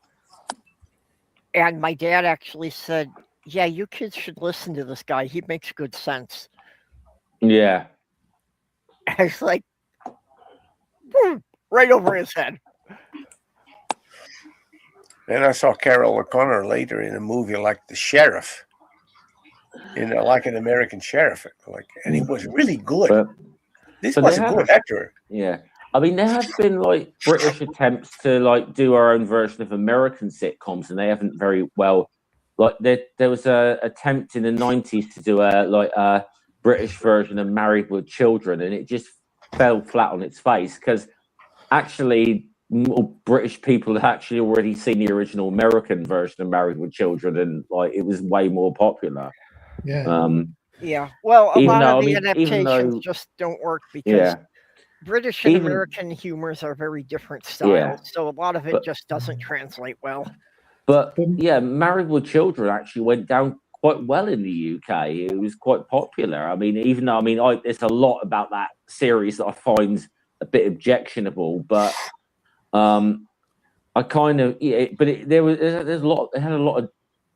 And my dad actually said, "Yeah, you kids should listen to this guy. He makes good sense." Yeah. I was like, boom, right over his head. Then I saw Carol O'Connor later in a movie like The Sheriff, like an American sheriff, and he was really good. This was a good actor. Yeah. I mean, there have been like British attempts to do our own version of American sitcoms, and they haven't very well. Like there was a attempt in the 90s to do a British version of Married with Children, and it just fell flat on its face because actually British people had actually already seen the original American version of Married with Children, and it was way more popular. Yeah. Well, a lot of the adaptations just don't work because British and American humors are very different styles, so a lot of it just doesn't translate well. But Married with Children actually went down quite well in the UK. It was quite popular. I mean, even though there's a lot about that series that I find a bit objectionable, but I kind of but there's a lot. It had a lot of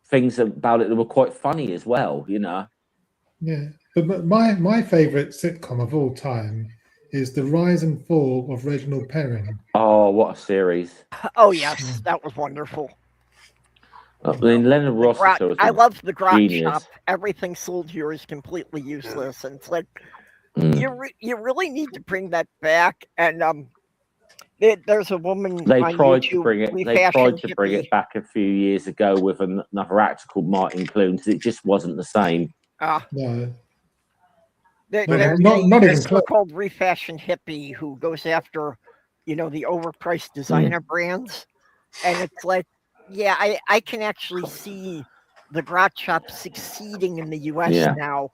things about it that were quite funny as well, Yeah, but my favourite sitcom of all time is The Rise and Fall of Reginald Perrin. Oh, what a series! Oh yes, that was wonderful. I mean, Leonard Rossiter was I love the grot genius. shop. Everything sold here is completely useless, and it's like you really need to bring that back. And there's a woman they on tried YouTube, to bring it. They tried to bring it back a few years ago with another actor called Martin Clunes. It just wasn't the same. No. There's not even so-called refashioned hippie who goes after, the overpriced designer brands, and it's like, I can actually see the grot shop succeeding in the U.S. now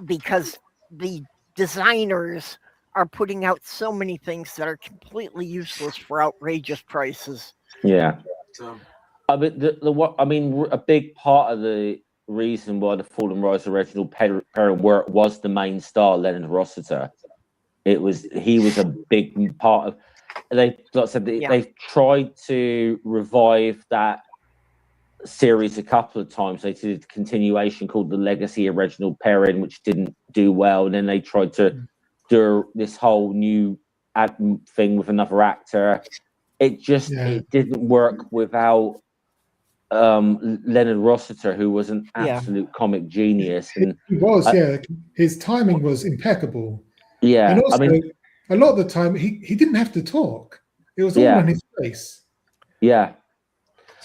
because the designers are putting out so many things that are completely useless for outrageous prices. Yeah. I mean, a big part of the reason why the Fall and Rise of Reginald Perrin was the main star, Leonard Rossiter. He was a big part of. They tried to revive that series a couple of times. They did a continuation called The Legacy of Reginald Perrin, which didn't do well, and then they tried to do this whole new thing with another actor. It just it didn't work without Leonard Rossiter, who was an absolute comic genius. And he was, his timing was impeccable. Yeah, and also a lot of the time he didn't have to talk; it was all on his face. Yeah,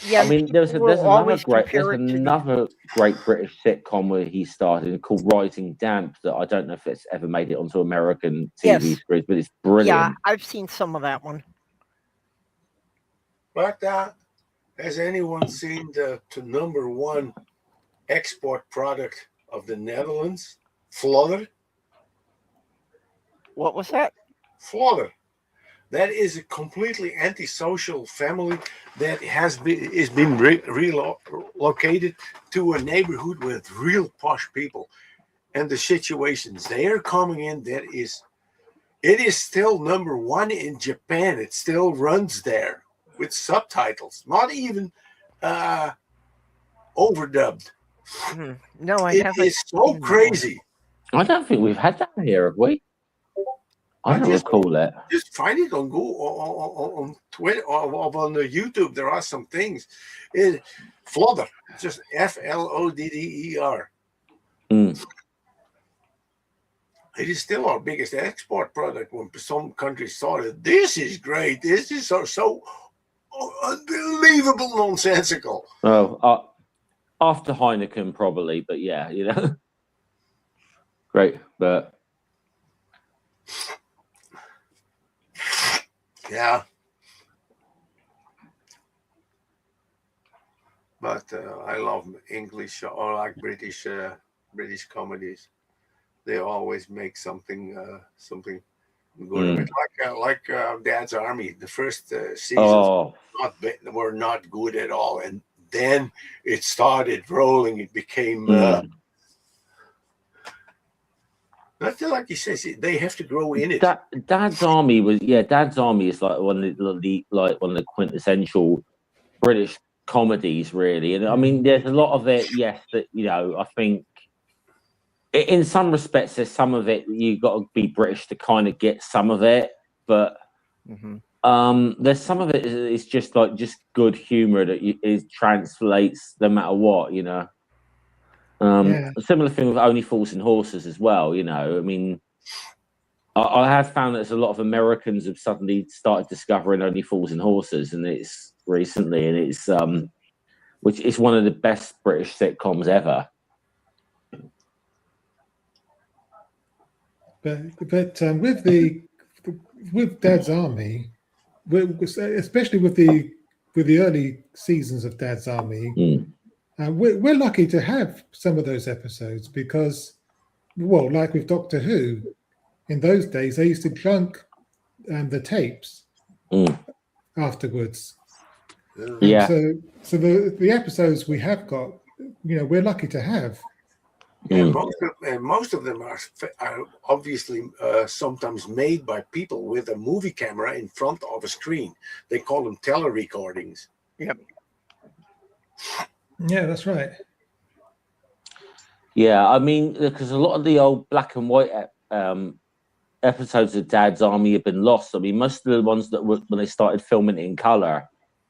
Yeah, I mean, there's people will another always great compare it to the. great British sitcom where he started called Rising Damp that I don't know if it's ever made it onto American TV Yes. screens, but it's Yeah, brilliant. I've seen some of that one. But has anyone seen the #1 export product of the Netherlands? Flodder? What was that? Flodder. That is a completely antisocial family that is been relocated to a neighborhood with real posh people, and the situations they are coming in, it is still #1 in Japan. It still runs there with subtitles, not even overdubbed. No, I It haven't. is so crazy. I don't think we've had that here, have we? I don't recall it. Just find it on Google, on Twitter, or on the YouTube. There are some things. Flodder, just FLODDER. Mm. It is still our biggest export product. When some countries saw it, this is great. This is so unbelievable nonsensical. Oh, after Heineken, probably, but yeah, you know, great, but yeah. But I love English or like British comedies. They always make something good of it. Like Dad's Army. The first seasons were not good at all, and then it started rolling. It became. I feel like he says they have to grow in it. Dad's Army is like one of the quintessential British comedies, really. And I mean, there's a lot of it, yes, that, you know, I think in some respects there's some of it you got to be British to kind of get some of it, but there's some of it is just good humor that it translates no matter what, you know. A similar thing with Only Fools and Horses as well, you know. I mean, I have found that there's a lot of Americans have suddenly started discovering Only Fools and Horses, and it's recently, and it's which is one of the best British sitcoms ever. But with Dad's Army, especially with the early seasons of Dad's Army, we're lucky to have some of those episodes because, well, like with Doctor Who, in those days they used to junk the tapes afterwards. Yeah. So the episodes we have got, you know, we're lucky to have. And most of them are obviously sometimes made by people with a movie camera in front of a screen. They call them telerecordings. Yep. Yeah, that's right. Yeah, I mean, because a lot of the old black and white episodes of Dad's Army have been lost. I mean, most of the ones that were when they started filming it in color,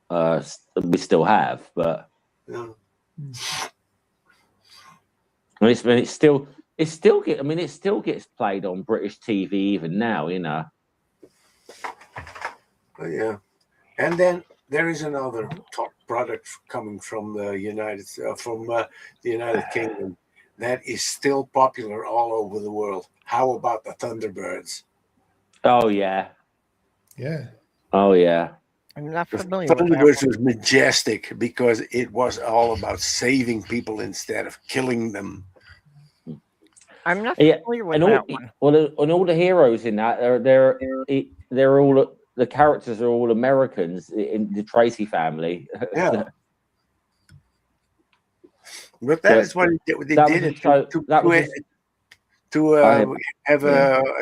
we still have, but it still gets played on British TV even now, you know. Yeah, and then there is another top product coming from the United Kingdom that is still popular all over the world. How about the Thunderbirds? Oh yeah. Yeah. Oh yeah. I'm not familiar with Thunderbirds that was majestic because it was all about saving people instead of killing them. I'm not familiar with that one. Well, and all the heroes in that they're all the characters are all Americans in the Tracy family. Yeah. But that is what they did to have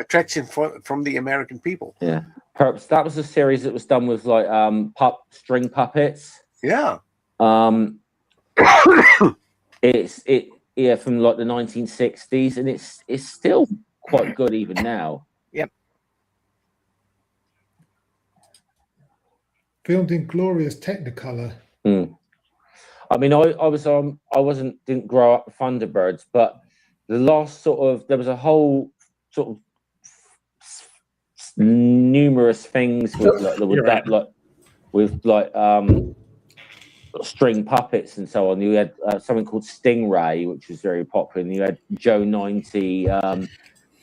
attraction from the American people. Yeah. Perhaps that was a series that was done with like string puppets. Yeah. From like the 1960s, and it's still quite good even now. Yep. Filmed in glorious Technicolor. I mean, didn't grow up with Thunderbirds, but the last there was a whole sort of numerous things with string puppets and so on. You had something called Stingray, which was very popular. And you had Joe 90,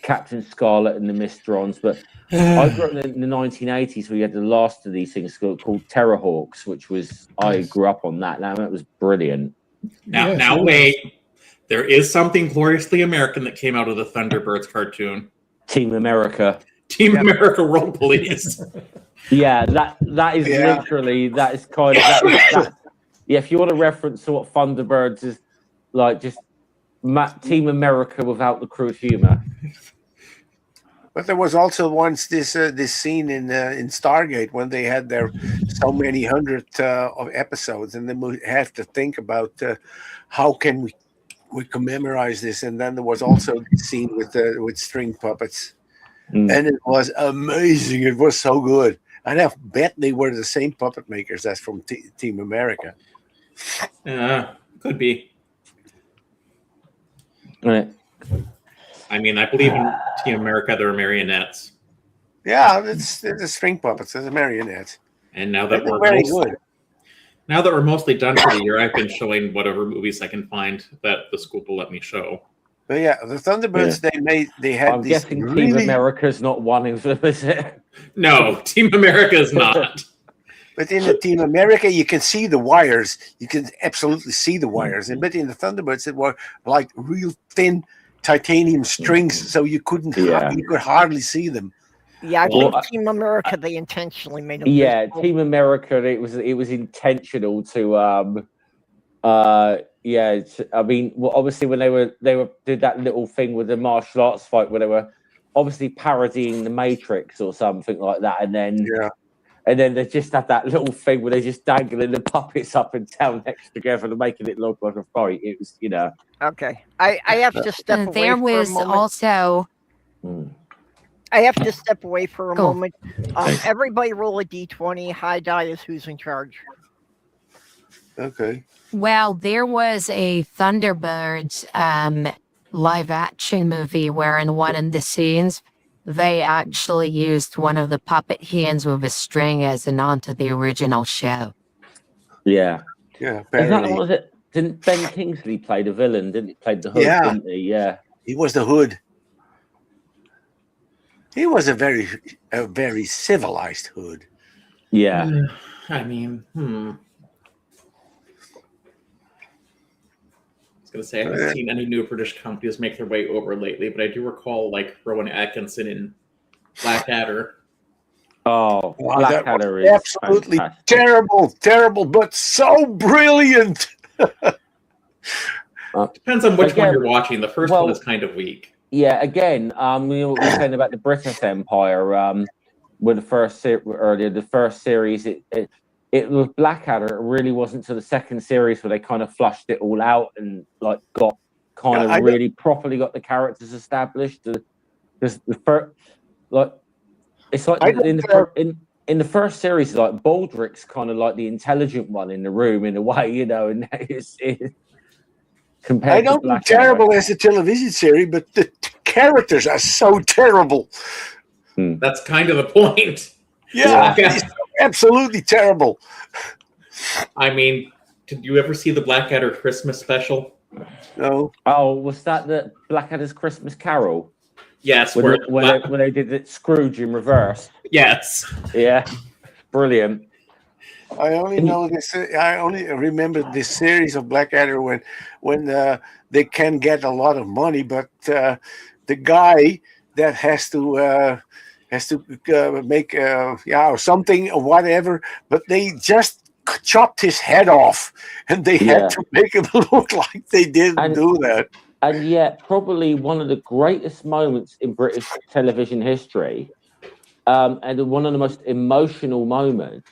Captain Scarlet and the Mysterons. But I grew up in the 1980s where you had the last of these things called Terrorhawks, which was, I grew up on that. Now that was brilliant. Now wait. There is something gloriously American that came out of the Thunderbirds cartoon. Team America. Team America World Police. Yeah, that is literally, that is kind of, that, yeah, if you want to reference to what Thunderbirds is like, just Team America without the crude humor. But there was also once this scene in Stargate when they had their so many hundred of episodes, and then we had to think about how can we commemorate this, and then there was also the scene with string puppets, and it was amazing. It was so good. And I bet they were the same puppet makers as from Team America. Could be. Right. I mean, I believe in Team America, they're marionettes. Yeah, it's the string puppets, it's the marionettes. And now that we're mostly done for the year, I've been showing whatever movies I can find that the school will let me show. But yeah, the Thunderbirds they had. I'm guessing Team America's not one of them, is it? No, Team America is not. But in the Team America, you can see the wires. You can absolutely see the wires. And but in the Thunderbirds, it were like real thin titanium strings, so you couldn't. You could hardly see them. Yeah, I think Team America, they intentionally made them. Yeah, visible. Team America, it was intentional to I mean, well, obviously when they did that little thing with the martial arts fight where they were obviously parodying the Matrix or something like that, and then they just had that little thing where they just dangling the puppets up and down next together and making it look like a fight. It was, Okay, I have to step away there was for a moment. Also. I have to step away for a moment. Everybody roll a d20. High die is who's in charge. Okay. Well, there was a Thunderbirds live action movie where in one of the scenes, they actually used one of the puppet hands with a string as an onto the original show. Yeah. Yeah, apparently. Didn't Ben Kingsley play the villain? Didn't he play the Hood, didn't he? Yeah. He was the Hood. He was a very civilized Hood. Yeah. I mean, I was going to say, I haven't seen any new British comedies make their way over lately, but I do recall, like, Rowan Atkinson in Blackadder. Oh, Blackadder is absolutely fantastic. terrible, but so brilliant. Depends on which one you're watching. The first one is kind of weak. Yeah, again, we were saying about the British Empire with the first series. It was Blackadder. It really wasn't to the second series where they kind of flushed it all out and like got really properly got the characters established. Because the first, like, it's like in the first series, like Baldrick's kind of like the intelligent one in the room in a way, and it's compared. I don't think terrible as a television series, but the characters are so terrible. That's kind of the point. Yeah, it's absolutely terrible. I mean, did you ever see the Blackadder Christmas special? No. Oh, was that the Blackadder's Christmas Carol? Yes. When they did it Scrooge in reverse. Yes. Yeah. Brilliant. I only know this. I only remember this series of Blackadder when they can get a lot of money, but the guy that has to make or something or whatever, but they just chopped his head off, and they had to make him look like they didn't do that. And yet, probably one of the greatest moments in British television history, and one of the most emotional moments,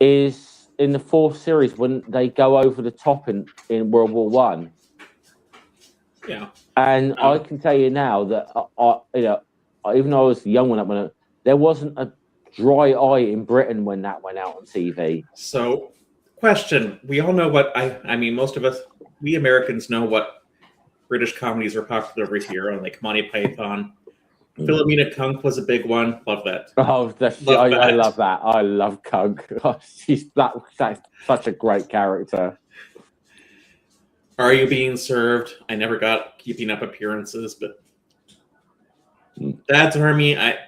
is in the fourth series when they go over the top in World War One. Yeah. And I can tell you now that even though I was young when that went out, there wasn't a dry eye in Britain when that went out on TV. So, question: we all know what I mean. Most of us, we Americans, know what British comedies are popular over here, like Monty Python, Philomena Kunk was a big one. Love that. Oh, I love that. I love Kunk. That's such a great character. Are You Being Served? I never got Keeping Up Appearances, but Dad's Army, I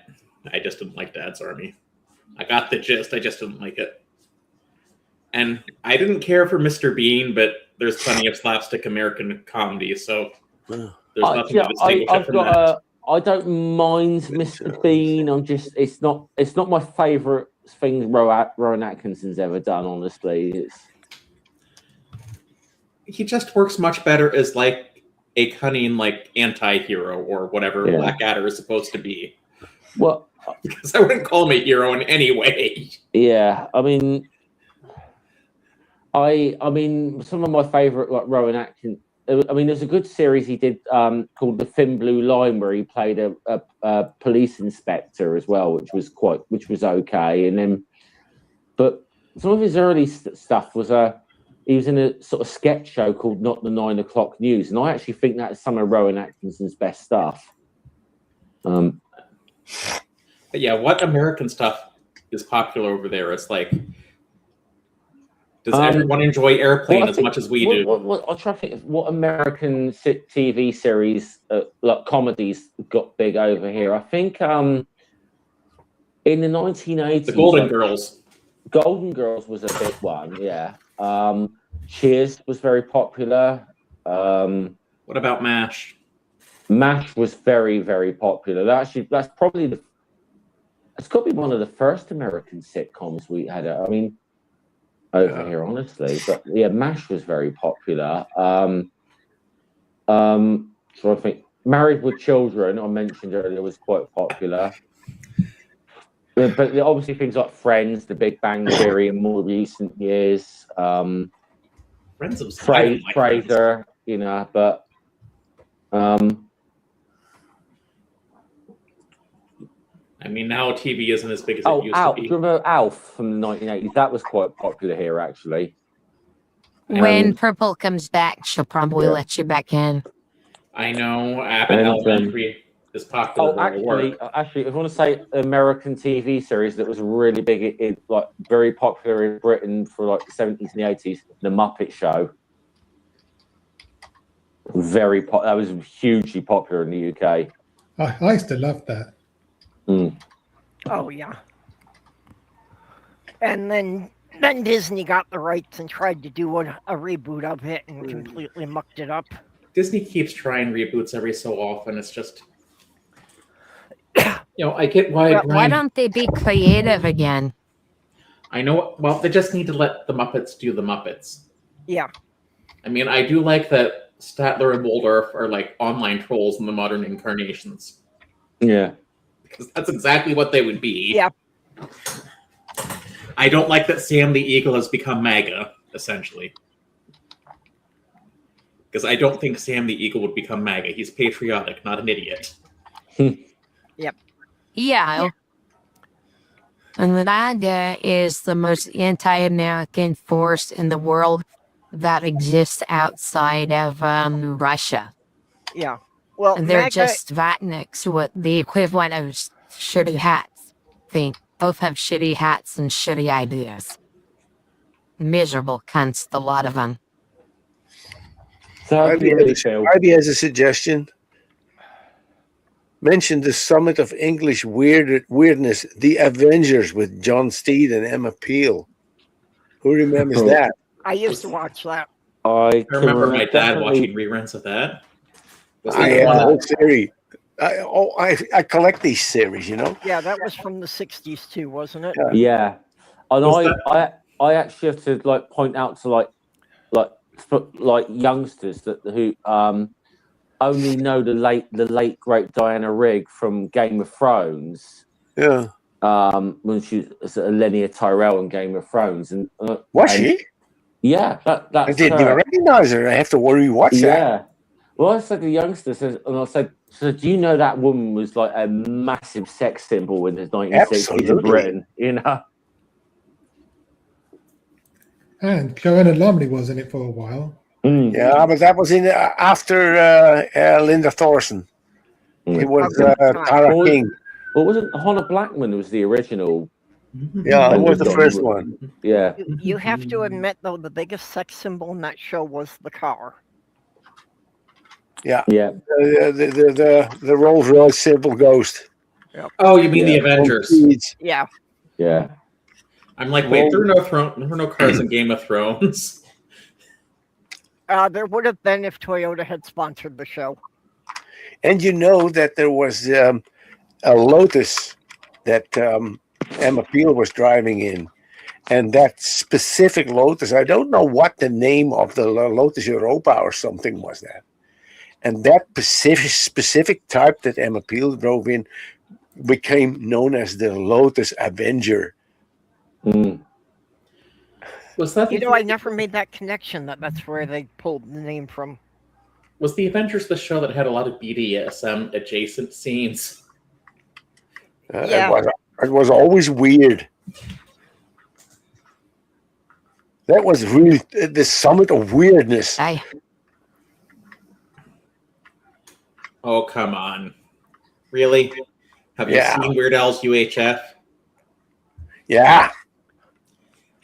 just didn't like Dad's Army. I got the gist, I just didn't like it. And I didn't care for Mr. Bean, but there's plenty of slapstick American comedy, so there's nothing to distinguish it from that. I don't mind Mr. Bean. It's not my favourite thing Rowan Atkinson's ever done. Honestly, he just works much better as like a cunning like anti-hero or whatever Blackadder is supposed to be. Well, because I wouldn't call him a hero in any way. Yeah, I mean, some of my favourite like Rowan Atkinson. I mean, there's a good series he did called The Thin Blue Line, where he played a police inspector as well, which was okay. And then, but some of his early stuff was he was in a sort of sketch show called Not the 9 O'Clock News, and I actually think that's some of Rowan Atkinson's best stuff. But yeah, what American stuff is popular over there? It's like, does everyone enjoy Airplane as much as we do? I'll try to think of what American TV series, like comedies, got big over here. I think in the 1980s, The Golden Girls. Golden Girls was a big one, yeah. Cheers was very popular. What about MASH? MASH was very, very popular. That's probably it's got to be one of the first American sitcoms we had. I mean, over here, honestly, but yeah, MASH was very popular. So I think Married with Children, I mentioned earlier, was quite popular. But obviously things like Friends, The Big Bang Theory in more recent years. Friends of Frasier, you know, but I mean, now TV isn't as big as it used to be. Do you remember Alf from the 1980s? That was quite popular here, actually. When Purple comes back, she'll probably let you back in. I know. Abbott Elementary is popular. Actually, if I want to say American TV series that was really big, like very popular in Britain for like the 70s and the 80s, The Muppet Show. That was hugely popular in the UK. I used to love that. Oh yeah. And then Disney got the rights and tried to do a reboot of it and completely mucked it up. Disney keeps trying reboots every so often. It's just, I get why. Why don't they be creative again? I know. Well, they just need to let the Muppets do the Muppets. Yeah. I mean, I do like that Statler and Waldorf are like online trolls in the modern incarnations. Yeah. Because that's exactly what they would be. Yeah. I don't like that Sam the Eagle has become MAGA, essentially. Because I don't think Sam the Eagle would become MAGA. He's patriotic, not an idiot. Yep. Yeah. And the MAGA is the most anti-American force in the world that exists outside of Russia. Yeah. Well, and they're MAGA... just Vatniks, what the equivalent of shitty hats. They both have shitty hats and shitty ideas. Miserable cunts, the lot of them. So Ivy has a suggestion. Mention the summit of English weirdness, The Avengers, with John Steed and Emma Peel. Who remembers that? I used to watch that. I remember my dad watching reruns of that. I have the whole series. I collect these series, you know. Yeah, that was from the 60s too, wasn't it? Yeah. And I actually have to like point out to like youngsters who only know the late great Diana Rigg from Game of Thrones. Yeah. When she was Lenia Tyrell in Game of Thrones, and was she? Yeah, that's I didn't even recognize her. I have to rewatch that. Yeah. Well, I said to the youngster, and I said, "So do you know that woman was like a massive sex symbol in the 1960s in Britain? You know." And Joanna Lumley was in it for a while. Yeah, but that was in after Linda Thorson. It was Okay. Tara King. What was it? Honor Blackman was the original. Yeah, it was the first one. Yeah. You have to admit, though, the biggest sex symbol in that show was the car. Yeah. Yeah. The Rolls Royce Simple Ghost. Oh, you mean the Yeah. Avengers? Yeah. Yeah. I'm like, wait, there were no cars in Game of Thrones. There would have been if Toyota had sponsored the show. And you know that there was a Lotus that Emma Peel was driving in. And that specific Lotus, I don't know what the name of the Lotus Europa or something was that. And that specific type that Emma Peel drove in became known as the Lotus Avenger. Mm. Was that I never made that connection that's where they pulled the name from. Was the Avengers the show that had a lot of BDSM adjacent scenes? Yeah. It was always weird. That was really the summit of weirdness. Oh, come on. Really? Have you seen Weird Al's UHF? Yeah.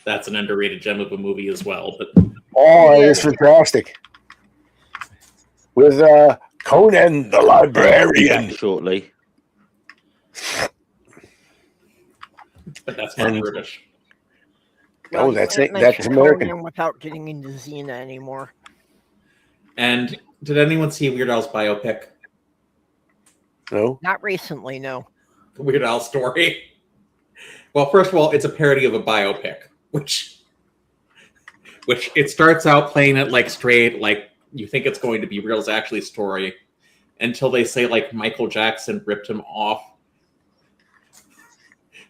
That's an underrated gem of a movie as well. But it is fantastic. With Conan the Librarian. Shortly. But that's not British. Well, that's American. American. Without getting into Xena anymore. And did anyone see Weird Al's biopic? No. Not recently, no. The Weird Al story? Well, first of all, it's a parody of a biopic, which it starts out playing it like straight, like you think it's going to be Weird Al's actually story, until they say like Michael Jackson ripped him off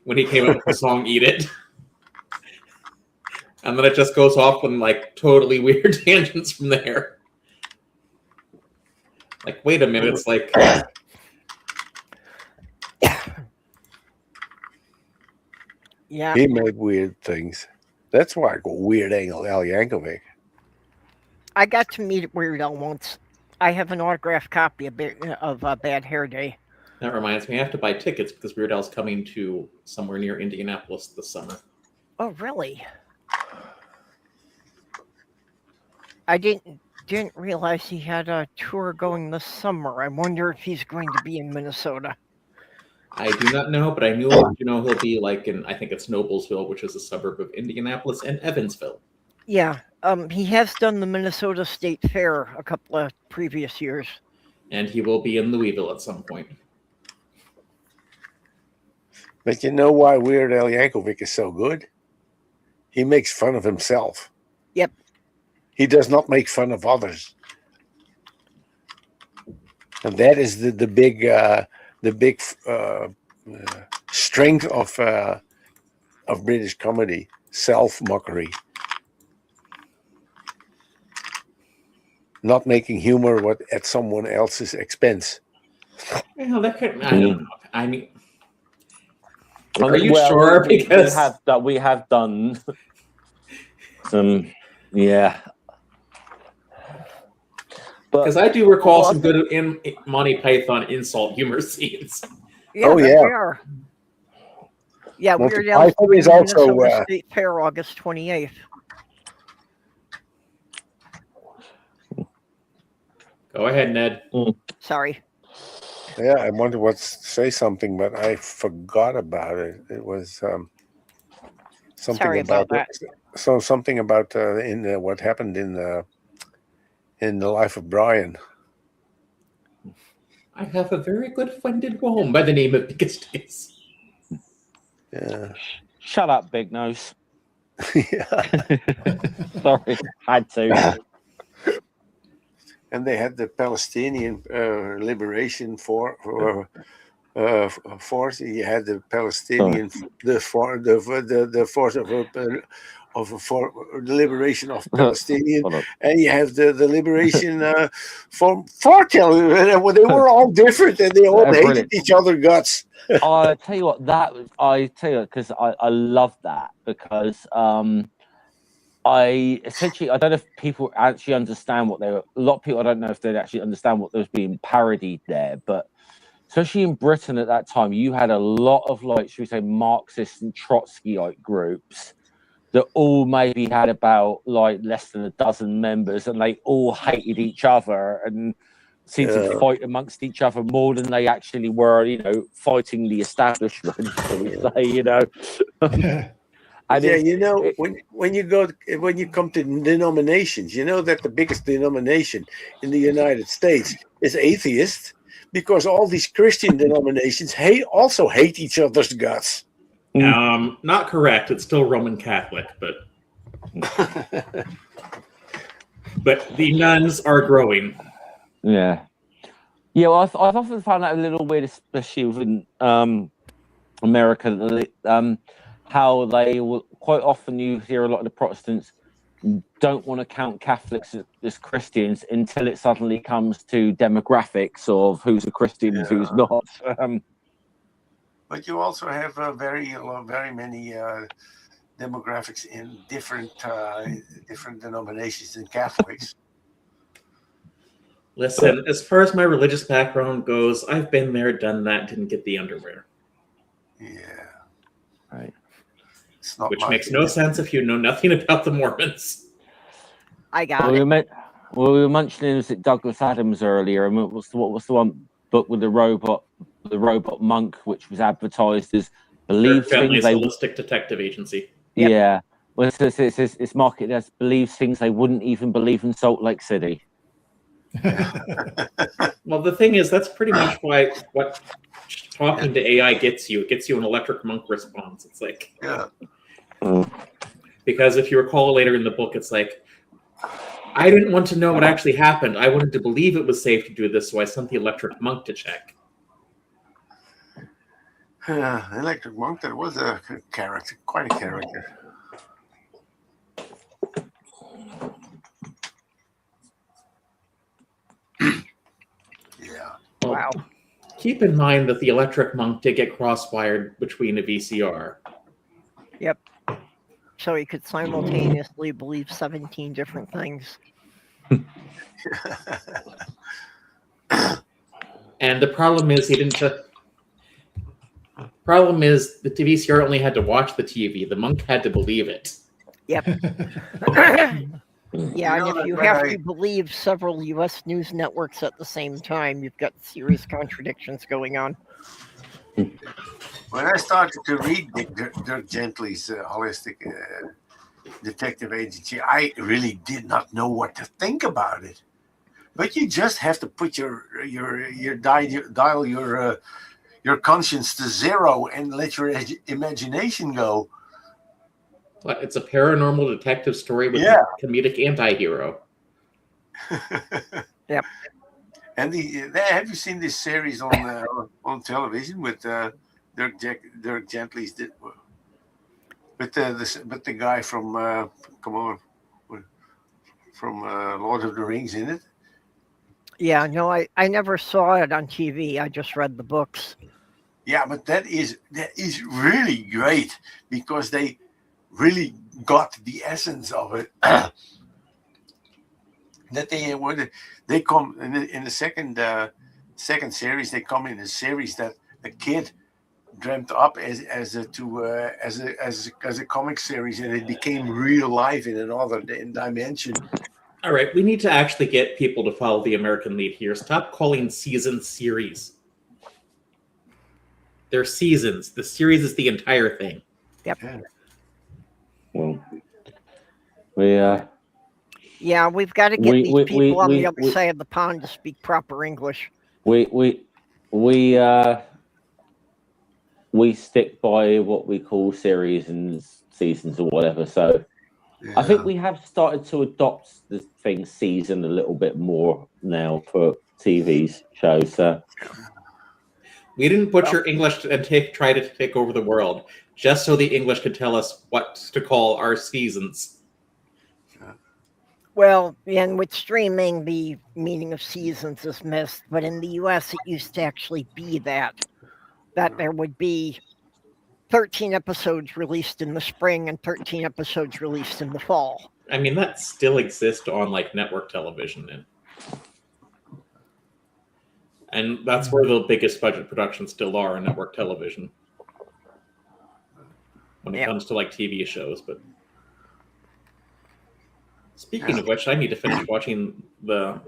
when he came up with the song "Eat It," and then it just goes off on like totally weird tangents from there. Like, wait a minute, it's like. Yeah. He made weird things. That's why I go Weird Al Yankovic. I got to meet Weird Al once. I have an autographed copy of Bad Hair Day. That reminds me, I have to buy tickets because Weird Al's coming to somewhere near Indianapolis this summer. Oh, really? I didn't realize he had a tour going this summer. I wonder if he's going to be in Minnesota. I do not know, but I knew he'll be like in, I think it's Noblesville, which is a suburb of Indianapolis, and Evansville. Yeah, he has done the Minnesota State Fair a couple of previous years. And he will be in Louisville at some point. But you know why Weird Al Yankovic is so good? He makes fun of himself. Yep. He does not make fun of others. And that is the big strength of British comedy, self-mockery. Not making humor at someone else's expense. Well, that could, I don't know. I mean, are you sure? Because we have done some, yeah. Because I do recall some good in Monty Python insult humor scenes. Yeah, they are. Yeah, Weird Al is also State Fair August 28th. Go ahead, Ned. Sorry. Yeah, I wanted to say something, but I forgot about it. It was something Sorry about that. So something about what happened in the life of Brian. I have a very good friend at home by the name of Biggest Face. Yeah. Shut up, Big Nose. Yeah. Sorry, had to. And they had the Palestinian liberation force. You had the Palestinian the force for the liberation of Palestinian, and you have the liberation from Fortel. They were all different, and they all hated each other guts. I tell you what, because I love that, because I don't know if people actually understand what they were. A lot of people, I don't know if they actually understand what was being parodied there, but especially in Britain at that time, you had a lot of, like, should we say, Marxist and Trotskyite groups that all maybe had about like less than a dozen members, and they all hated each other and seemed to fight amongst each other more than they actually were, you know, fighting the establishment, shall we say, you know. And you know, when you come to denominations, you know that the biggest denomination in the United States is atheist, because all these Christian denominations also hate each other's guts. Not correct. It's still Roman Catholic, but but the nuns are growing. Yeah. Well, I've often found that a little weird, especially within America, how they will quite often, you hear a lot of the Protestants don't want to count Catholics as Christians until it suddenly comes to demographics of who's a Christian and who's not. But you also have very many demographics in different denominations and Catholics. Listen, as far as my religious background goes, I've been there, done that, didn't get the underwear. Yeah. Right. Which makes no sense if you know nothing about the Mormons. I got it. We were mentioning, was it Douglas Adams earlier, and what was the one book with the robot monk, which was advertised as believes things they Holistic Detective Agency. Yep. Yeah. Well, it's marketed as believes things they wouldn't even believe in Salt Lake City. Well, the thing is, that's pretty much what talking to AI gets you. It gets you an electric monk response. It's like, because if you recall later in the book, it's like, I didn't want to know what actually happened. I wanted to believe it was safe to do this, so I sent the electric monk to check. Electric monk, that was a character, quite a character. Yeah. Wow. Keep in mind that the electric monk did get cross-wired between a VCR. Yep. So he could simultaneously believe 17 different things. And the problem is problem is the VCR only had to watch the TV. The monk had to believe it. Yep. Yeah, and if you have to believe several U.S. news networks at the same time, you've got serious contradictions going on. When I started to read Dirk Gently's Holistic Detective Agency, I really did not know what to think about it. But you just have to put your conscience to zero and let your imagination go. But it's a paranormal detective story with a comedic anti-hero. Yep. And have you seen this series on television with Dirk Gently's with the guy from Lord of the Rings in it? Yeah, no, I never saw it on TV. I just read the books. Yeah, but that is really great, because they really got the essence of it. That they come in the second series. They come in a series that a kid dreamt up as a comic series, and it became real life in another dimension. All right, we need to actually get people to follow the American lead here. Stop calling seasons series. They're seasons. The series is the entire thing. Yep. Well, we've got to get these people on the other side of the pond to speak proper English. We stick by what we call series and seasons or whatever. So I think we have started to adopt the thing season a little bit more now for TV shows. So we didn't butcher English and try to take over the world just so the English could tell us what to call our seasons. Well, and with streaming, the meaning of seasons is missed. But in the U.S., it used to actually be that there would be 13 episodes released in the spring and 13 episodes released in the fall. I mean, that still exists on like network television. And that's where the biggest budget productions still are on network television. When it comes to like TV shows, but speaking of which, I need to finish watching the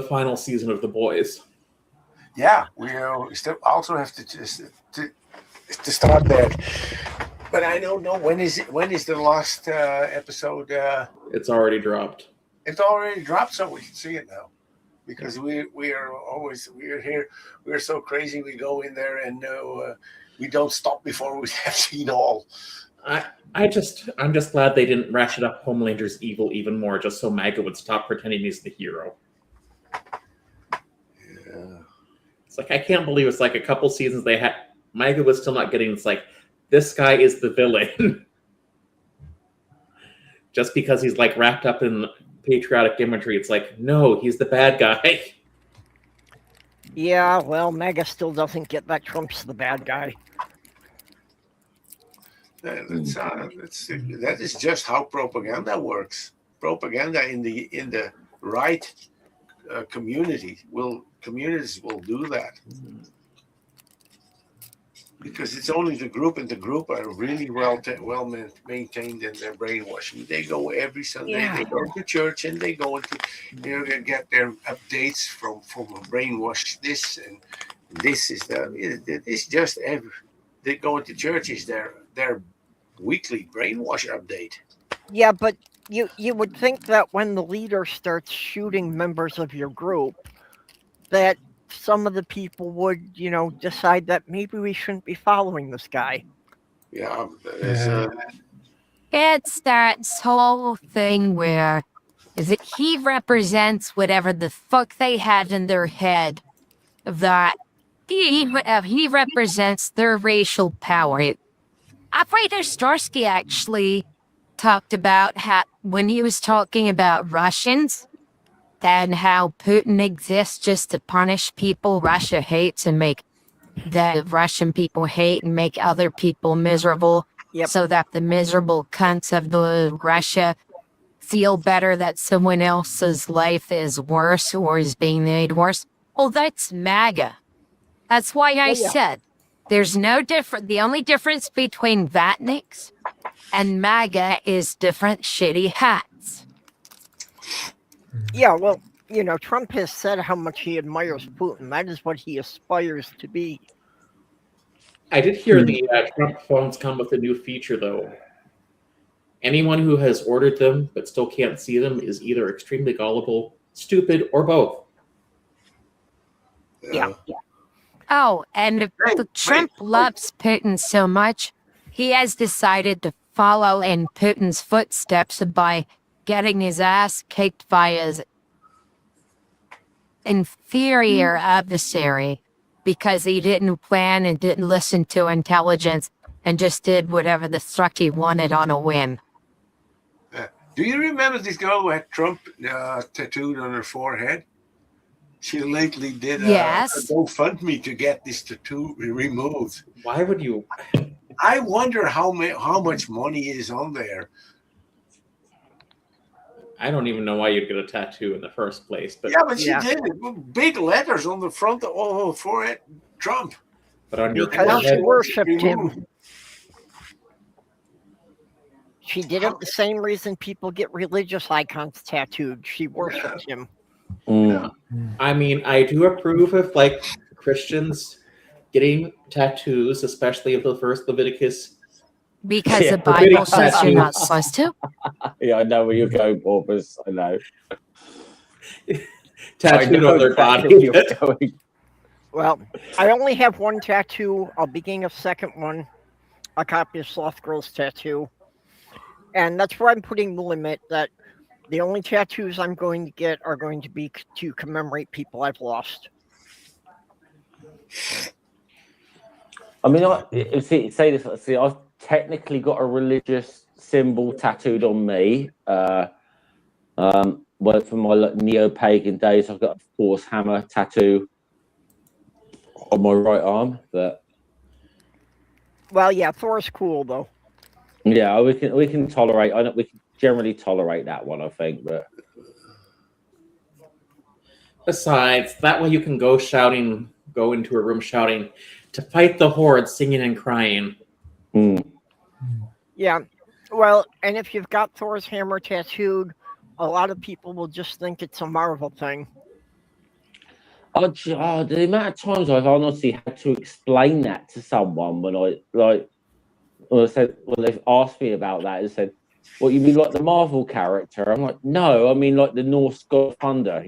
final season of The Boys. Yeah, we still also have to start that. But I don't know when is the last episode? It's already dropped. It's already dropped, so we can see it now. Because we're here. We're so crazy. We go in there and we don't stop before we have seen all. I'm just glad they didn't ratchet up Homelander's evil even more, just so MAGA would stop pretending he's the hero. Yeah. It's like I can't believe it's like a couple seasons they had MAGA was still not getting. It's like this guy is the villain, just because he's like wrapped up in patriotic imagery. It's like no, he's the bad guy. Yeah, well, MAGA still doesn't get that Trump's the bad guy. That is just how propaganda works. Propaganda in the right communities will do that, because it's only the group, and the group are really well maintained in their brainwashing. They go every Sunday. Yeah. They go to church, and they go into they get their updates from a brainwash. This and this is it's just they go into church is their weekly brainwash update. Yeah, but you would think that when the leader starts shooting members of your group, that some of the people would, decide that maybe we shouldn't be following this guy. Yeah. It's that whole thing where he represents whatever the fuck they had in their head, that he represents their racial power. Operator Starsky actually talked about how, when he was talking about Russians, and how Putin exists just to punish people Russia hates and make the Russian people hate and make other people miserable, so that the miserable cunts of the Russia feel better that someone else's life is worse or is being made worse. Oh, that's MAGA. That's why I said there's no different. The only difference between Vatniks and MAGA is different shitty hats. Yeah, well, Trump has said how much he admires Putin. That is what he aspires to be. I did hear the Trump phones come with a new feature, though. Anyone who has ordered them but still can't see them is either extremely gullible, stupid, or both. Yeah. Oh, and Trump loves Putin so much, he has decided to follow in Putin's footsteps by getting his ass kicked by his inferior adversary because he didn't plan and didn't listen to intelligence and just did whatever the fuck he wanted on a whim. Do you remember this girl who had Trump tattooed on her forehead? She lately did a GoFundMe to get this tattoo removed. Why would you? I wonder how much money is on there. I don't even know why you'd get a tattoo in the first place. But she did it with big letters on the front of her forehead, Trump. But on your because she worshipped him. She did it the same reason people get religious icons tattooed. She worshipped him. Yeah. I mean, I do approve of Christians getting tattoos, especially of the first Leviticus. Because the Bible says you're not supposed to. Yeah, I know where you're going, Borbus. I know. Tattooed on their body. Well, I only have one tattoo. I'll be getting a second one, a copy of Sloth Girl's tattoo. And that's where I'm putting the limit, that the only tattoos I'm going to get are going to be to commemorate people I've lost. I mean, I've technically got a religious symbol tattooed on me. Well, from my neo-pagan days, I've got a Thor's hammer tattoo on my right arm. But well, yeah, Thor's cool though. Yeah, we can tolerate. We can generally tolerate that one, I think. But Besides, that way you can go into a room shouting, to fight the horde, singing and crying. Yeah. Well, and if you've got Thor's hammer tattooed, a lot of people will just think it's a Marvel thing. The amount of times I've honestly had to explain that to someone when they've asked me about that and said, "What, you mean like the Marvel character?" I'm like, "No, I mean like the Norse god of thunder."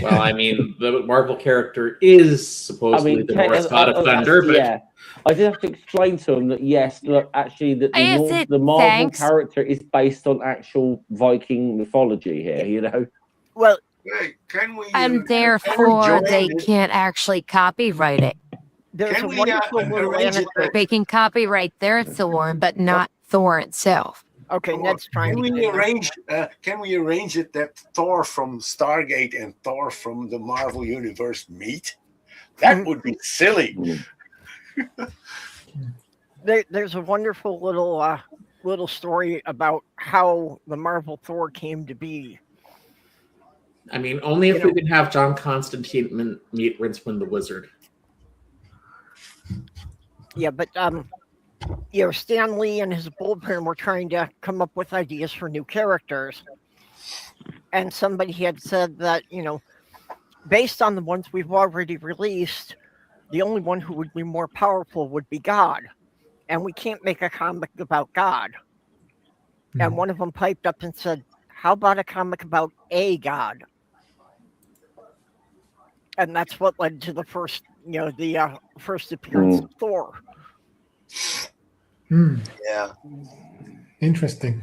Well, I mean, the Marvel character is supposedly the Norse god of thunder, but yeah, I did have to explain to them that yes, look, actually, the Marvel character is based on actual Viking mythology here. Well, can we? And therefore, they can't actually copyright it. There's a wonderful little anecdote. They can copyright their Thor, but not Thor itself. Okay, Ned's trying can to we arrange? Can we arrange it that Thor from Stargate and Thor from the Marvel Universe meet? That would be silly. There's a wonderful little story about how the Marvel Thor came to be. I mean, only if we can have John Constantine meet Rincewind the Wizard. Yeah, but Stan Lee and his bullpen were trying to come up with ideas for new characters. And somebody had said that, based on the ones we've already released, the only one who would be more powerful would be God. And we can't make a comic about God. Mm-hmm. And one of them piped up and said, how about a comic about a God? And that's what led to the first, the first appearance of Thor. Yeah. Interesting.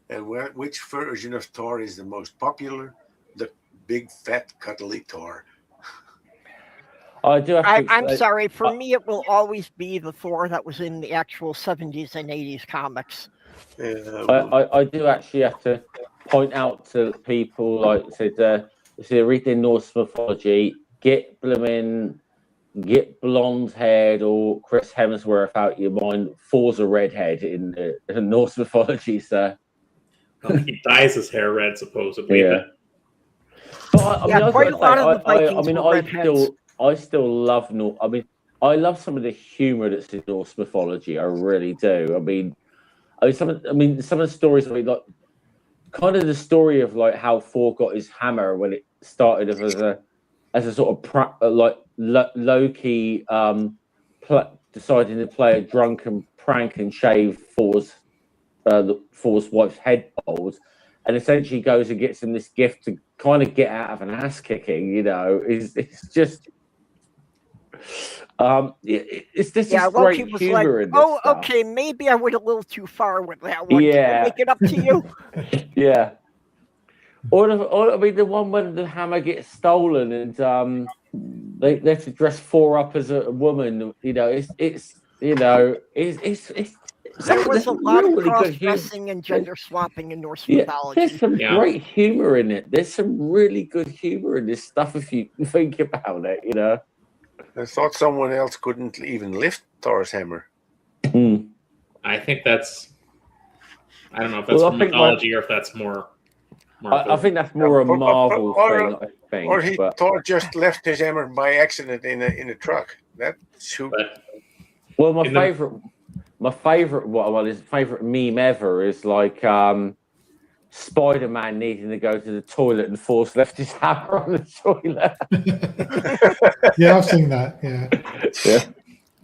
And which version of Thor is the most popular? The big, fat, cuddly Thor. I'm sorry. For me, it will always be the Thor that was in the actual 70s and 80s comics. I do actually have to point out to people, like I said, if they're reading Norse mythology, get blonde-haired or Chris Hemsworth out your mind. Thor's a redhead in Norse mythology, sir. Well, he dyes his hair red, supposedly. Yeah. I still love Norse. I mean, I love some of the humor that's in Norse mythology. I really do. Some of the stories. Like kind of the story of like how Thor got his hammer when it started as a sort of Loki deciding to play a drunken prank and shave Thor's wife's head bald, and essentially goes and gets him this gift to kind of get out of an ass kicking. It's just. It's this great humor in this stuff. Okay, maybe I went a little too far with that one. Yeah. Can I make it up to you? Yeah. Or the one when the hammer gets stolen and they have to dress Thor up as a woman. There was a lot of cross-dressing and gender swapping in Norse mythology. There's some great humor in it. There's some really good humor in this stuff if you think about it. I thought someone else couldn't even lift Thor's hammer. I think that's. I don't know if that's from mythology or if that's more. I think that's more a Marvel thing. I think. Thor just left his hammer by accident in a truck. That shoot. Well, my favorite meme ever is like Spider-Man needing to go to the toilet and Thor's left his hammer on the toilet. Yeah, I've seen that. Yeah.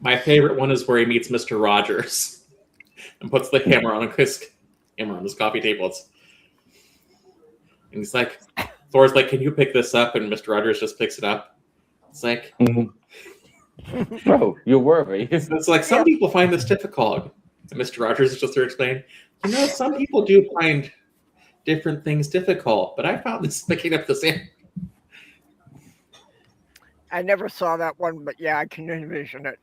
My favorite one is where he meets Mr. Rogers and puts the hammer on his coffee table. And he's like, Thor's like, "Can you pick this up?" And Mr. Rogers just picks it up. It's like, bro, you're worthy. It's like some people find this difficult. And Mr. Rogers is just there explaining, some people do find different things difficult, but I found this picking up the same. I never saw that one, but yeah, I can envision it.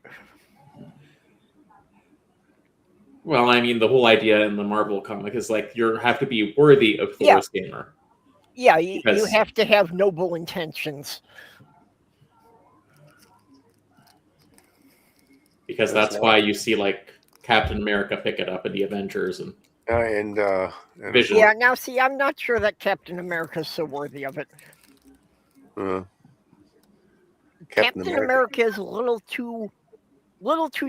Well, I mean, the whole idea in the Marvel comic is like you have to be worthy of Thor's hammer. Yeah, you have to have noble intentions. Because that's why you see like Captain America pick it up in the Avengers and And Vision. Yeah, now see, I'm not sure that Captain America's so worthy of it. Captain America is a little too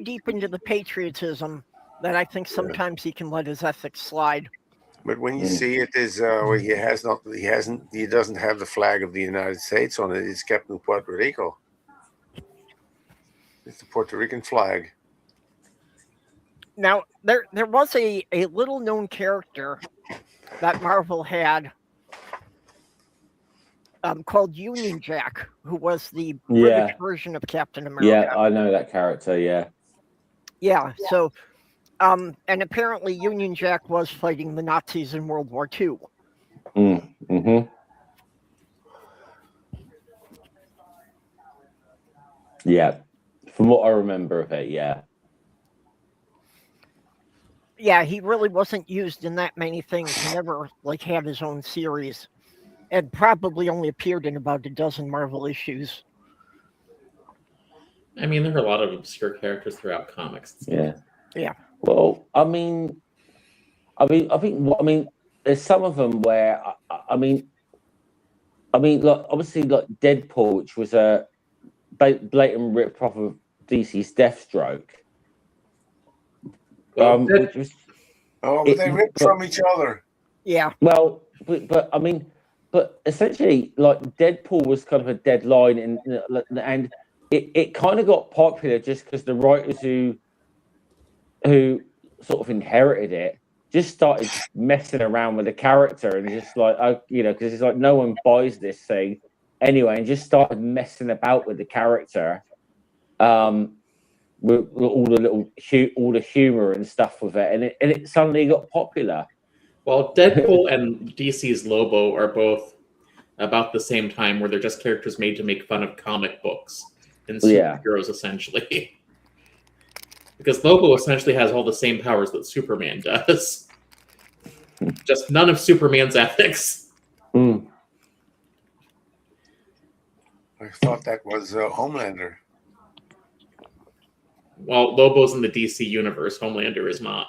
deep into the patriotism that I think sometimes he can let his ethics slide. But when you see it, is he doesn't have the flag of the United States on it. It's Captain Puerto Rico. It's the Puerto Rican flag. Now, there was a little known character that Marvel had called Union Jack, who was the British version of Captain America. Yeah, I know that character, yeah. Yeah, so, and apparently Union Jack was fighting the Nazis in World War II. Mm-hmm. Yeah, from what I remember of it, yeah. Yeah, he really wasn't used in that many things. He never had his own series, and probably only appeared in about a dozen Marvel issues. I mean, there are a lot of obscure characters throughout comics. Yeah. Well, I think there's some of them where I mean, like obviously, like Deadpool, which was a blatant rip off of DC's Deathstroke. Well, Which was, but they ripped from each other. Yeah. Well, but I mean, but essentially, like Deadpool was kind of a deadline, and it kind of got popular just because the writers who sort of inherited it just started messing around with the character and just like, because it's like no one buys this thing anyway, and just started messing about with the character. With all the humor and stuff with it, and it suddenly got popular. Well, Deadpool and DC's Lobo are both about the same time, where they're just characters made to make fun of comic books and superheroes, essentially. Because Lobo essentially has all the same powers that Superman does, just none of Superman's ethics. I thought that was Homelander. Well, Lobo's in the DC universe. Homelander is not.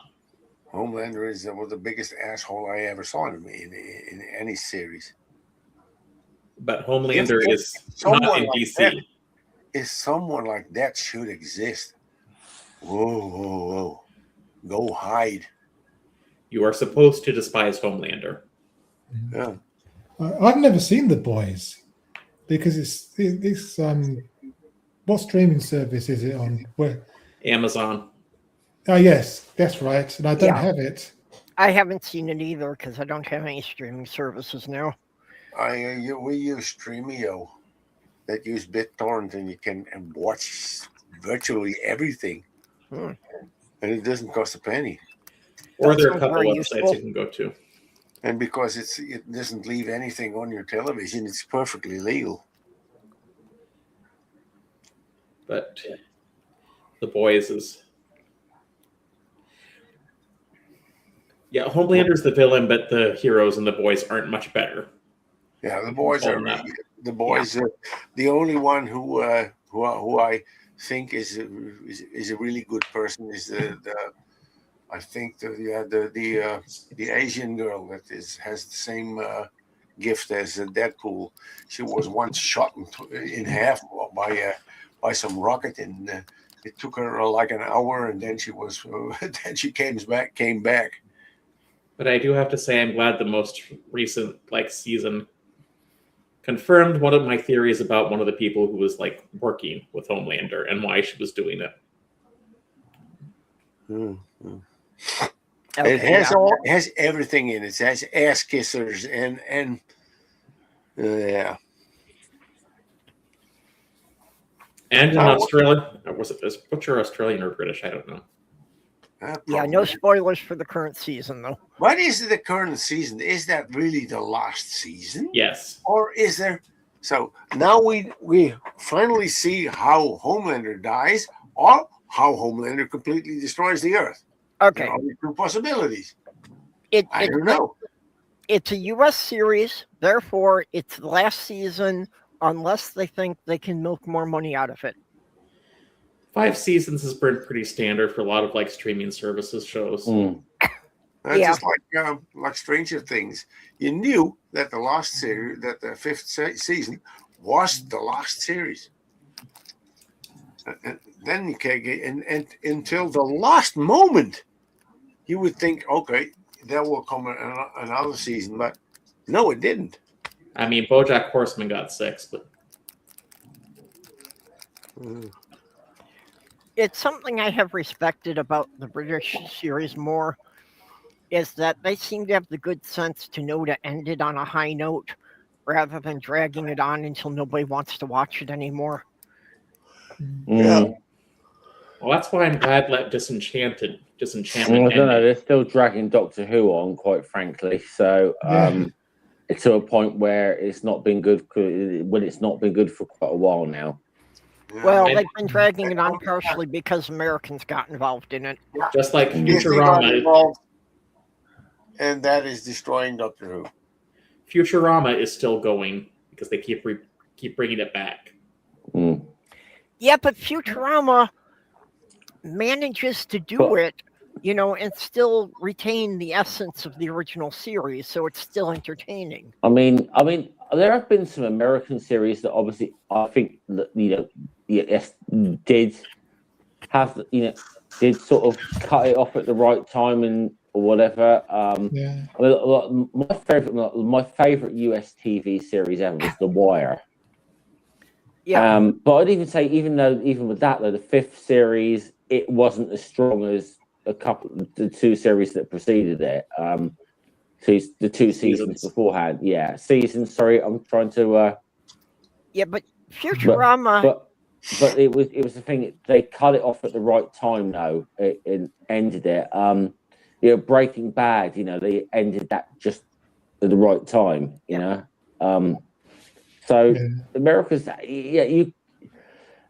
Homelander is the biggest asshole I ever saw in any series. But Homelander is not in DC. If someone like that should exist, whoa, go hide. You are supposed to despise Homelander. Yeah. I've never seen The Boys because it's what streaming service is it on? Where? Amazon. Oh yes, that's right, and I don't have it. I haven't seen it either because I don't have any streaming services now. We use Streamio that use BitTorrent, and you can watch virtually everything, and it doesn't cost a penny. Or there are a couple websites you can go to. And because it doesn't leave anything on your television, it's perfectly legal. But The Boys is... Yeah, Homelander's the villain, but the heroes and The Boys aren't much better. Yeah, the boys are the only one who I think is a really good person is the Asian girl that has the same gift as Deadpool. She was once shot in half by some rocket, and it took her like an hour, and then she came back. But I do have to say, I'm glad the most recent season confirmed one of my theories about one of the people who was working with Homelander and why she was doing it. Mm-hmm. It has everything in it. It has ass kissers and yeah. And in Australia, what's your Australian or British? I don't know. Yeah, no spoilers for the current season, though. What is the current season? Is that really the last season? Yes. Or is there... So now we finally see how Homelander dies or how Homelander completely destroys the Earth. Okay. There are two possibilities. I don't know. It's a U.S. series, therefore it's the last season unless they think they can milk more money out of it. 5 seasons has been pretty standard for a lot of streaming services shows. Just like Stranger Things, you knew that the last series, that the fifth season was the last series, and then you can't get and until the last moment, you would think, okay, there will come another season, but no, it didn't. I mean, BoJack Horseman got 6, but it's something I have respected about the British series more, is that they seem to have the good sense to know to end it on a high note rather than dragging it on until nobody wants to watch it anymore. Yeah. Well, that's why I'm glad that Disenchantment. I don't know. They're still dragging Doctor Who on, quite frankly. So it's to a point where it's not been good. When it's not been good for quite a while now. Well, they've been dragging it on partially because Americans got involved in it. Just like Futurama. And that is destroying Doctor Who. Futurama is still going because they keep bringing it back. Yeah, but Futurama manages to do it, and still retain the essence of the original series, so it's still entertaining. I mean, there have been some American series that obviously I think that did have did sort of cut it off at the right time and or whatever. My favorite US TV series ever was The Wire. Yeah. But I'd even say, even with that, though, the fifth series, it wasn't as strong as the two series that preceded it. The two seasons beforehand. Yeah, seasons. Sorry, I'm trying to. Yeah, but Futurama. But it was the thing. They cut it off at the right time. Though it ended it. Breaking Bad. They ended that just at the right time. So America's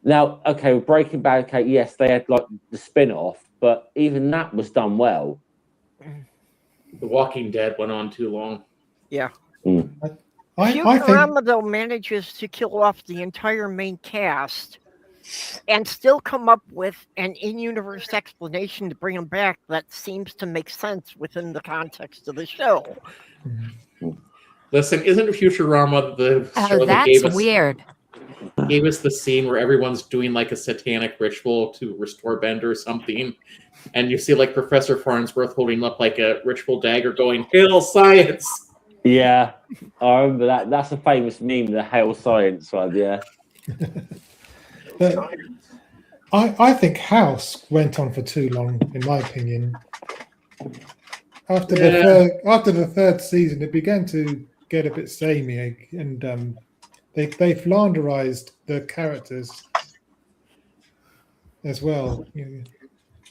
now okay with Breaking Bad. Okay, yes, they had like the spin-off, but even that was done well. The Walking Dead went on too long. Yeah. Futurama think... though manages to kill off the entire main cast and still come up with an in-universe explanation to bring them back that seems to make sense within the context of the show. Listen, isn't Futurama the show that gave us the scene where everyone's doing like a satanic ritual to restore Bender or something, and you see like Professor Farnsworth holding up like a ritual dagger going, "Hail science!" Yeah, I remember that. That's a famous meme, the "Hail science" one. Yeah. But I think House went on for too long, in my opinion. After the third season, it began to get a bit samey, and they flanderized the characters as well.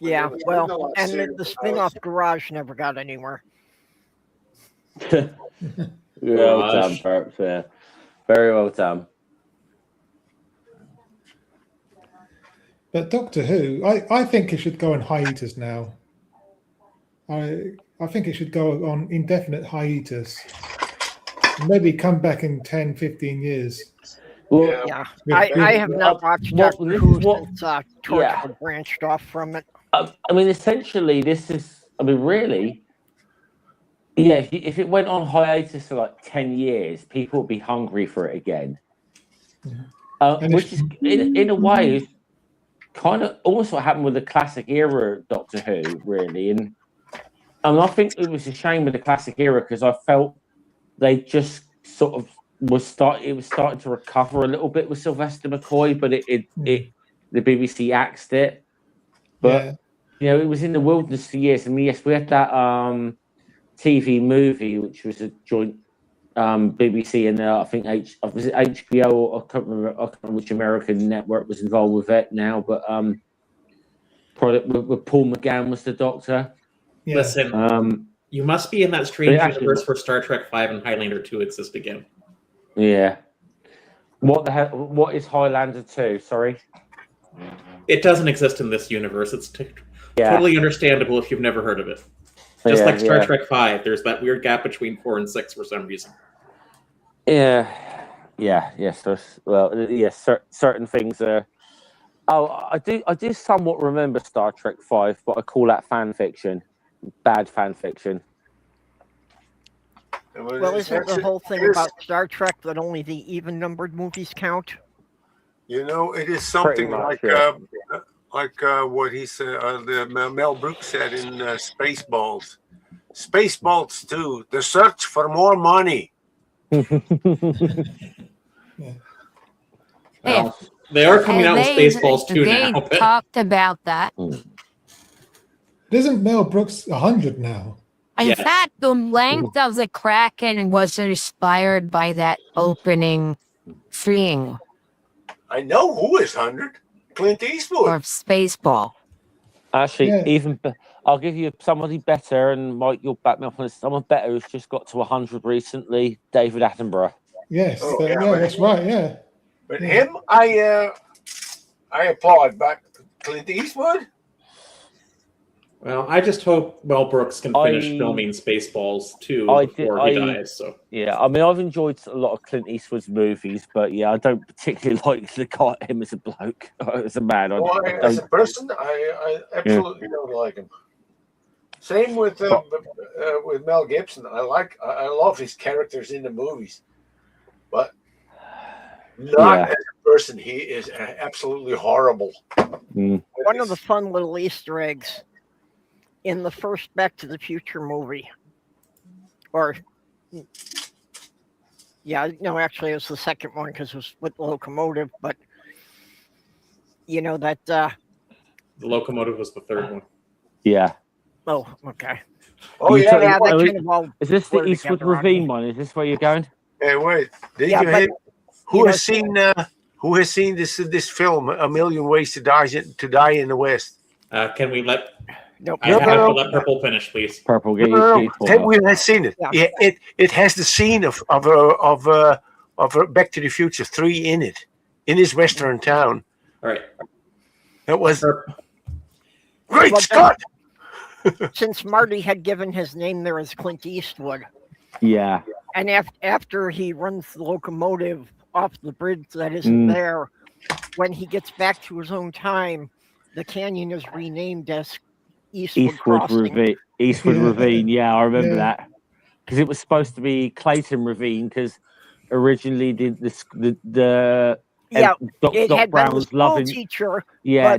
Yeah, well, and the spin-off Garage never got anywhere. Well done, perhaps. Yeah, very well done. But Doctor Who, I think it should go on hiatus now. I think it should go on indefinite hiatus. Maybe come back in 10, 15 years. Well, yeah, I have not watched Doctor Who since Torchwood branched off from it. I mean, essentially, this is, really, if it went on hiatus for like 10 years, people would be hungry for it again. Which is, in a way, kind of almost what happened with the classic era Doctor Who, really. And I think it was a shame with the classic era because I felt they just sort of was starting to recover a little bit with Sylvester McCoy, but the BBC axed it. But it was in the wilderness for years. And yes, we had that TV movie, which was a joint BBC and I think was it HBO or I can't remember which American network was involved with it now, but product with Paul McGann was the Doctor. Yeah. Listen, you must be in that strange universe where Star Trek 5 and Highlander 2 exist again. Yeah. What the hell? What is Highlander 2? Sorry. It doesn't exist in this universe. It's totally understandable if you've never heard of it. Just like Star Trek 5, there's that weird gap between 4 and 6 for some reason. Yes. Certain things are. Oh, I do somewhat remember Star Trek 5, but I call that fan fiction. bad fan fiction. Well, isn't the whole thing about Star Trek that only the even-numbered movies count? It is something much, like what he said, Mel Brooks said in Spaceballs. Spaceballs 2, the search for more money. Well, they are coming out with Spaceballs 2 they now. But talked about that. Isn't Mel Brooks 100 now? In Yes. fact, the length of the Kraken was inspired by that opening thing I know who is 100. Clint Eastwood. of Spaceball. Actually, Yeah. I'll give you somebody better, and Mike, you'll back me up on this. Someone better who's just got to 100 recently, David Attenborough. Yes, Oh, yeah, yeah, that's right. Yeah, But him, I applaud. Back Clint Eastwood. well, I just hope Mel Brooks can finish filming Spaceballs 2 before he dies. So yeah, I mean, I've enjoyed a lot of Clint Eastwood's movies, but yeah, I don't particularly like him as a bloke, as a man. As a person, I absolutely don't like him. Same with Mel Gibson. I love his characters in the movies, but not as a person. He is absolutely horrible. One of the fun little Easter eggs in the first Back to the Future movie, actually it was the second one because it was with the locomotive, but that the locomotive was the third one. Yeah. Oh, okay. Oh yeah, that kind of all is this the blurred Eastwood together on Ravine me. one? Is this where you're going? Hey, wait. Who has seen this film, A Million Ways to Die in the West? Can we let? Nope. I have to let Purple finish, please. Purple, get We have seen it. Yeah. It has the scene of Back to the Future 3 in it, in this western town. All right. That was great Scott. Since Marty had given his name there as Clint Eastwood, Yeah. and after he runs the locomotive off the bridge that isn't there, when he gets back to his own time, the canyon is renamed as Eastwood Crossing. Eastwood Ravine. Yeah, I remember that because it was supposed to be Clayton Ravine because originally Doc Brown's teacher.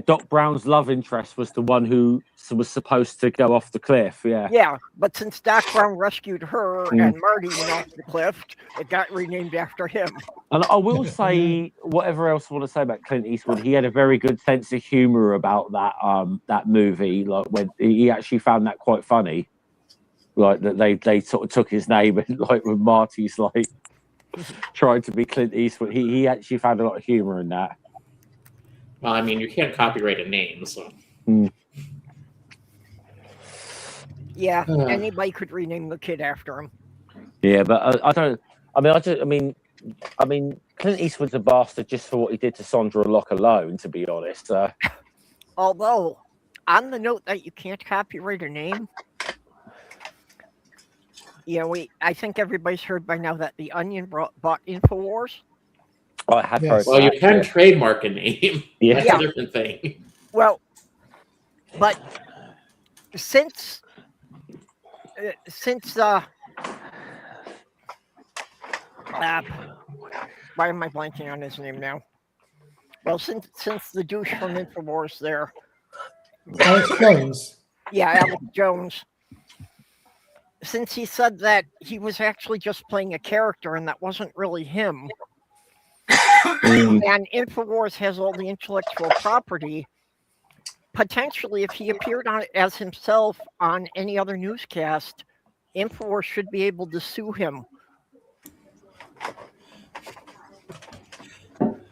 Doc Brown's love interest was the one who was supposed to go off the cliff. Yeah, but since Doc Brown rescued her and Marty went off the cliff, it got renamed after him. And I will say, whatever else I want to say about Clint Eastwood, he had a very good sense of humor about that movie. Like when he actually found that quite funny, like that they sort of took his name and like when Marty's like trying to be Clint Eastwood, he actually found a lot of humor in that. Well, I mean, you can't copyright a name, so. Yeah, anybody could rename the kid after him. Yeah, but I don't. I mean, Clint Eastwood's a bastard just for what he did to Sandra Locke alone. To be honest. Although, on the note that you can't copyright a name, I think everybody's heard by now that the Onion bought Infowars. I have heard. Well, you can trademark a name. Yeah. That's a different thing. Well, but since why am I blanking on his name now? Well, since the douche from Infowars there, Alex Jones. Yeah, Alex Jones. Since he said that he was actually just playing a character and that wasn't really him, and Infowars has all the intellectual property, potentially if he appeared on it as himself on any other newscast, Infowars should be able to sue him.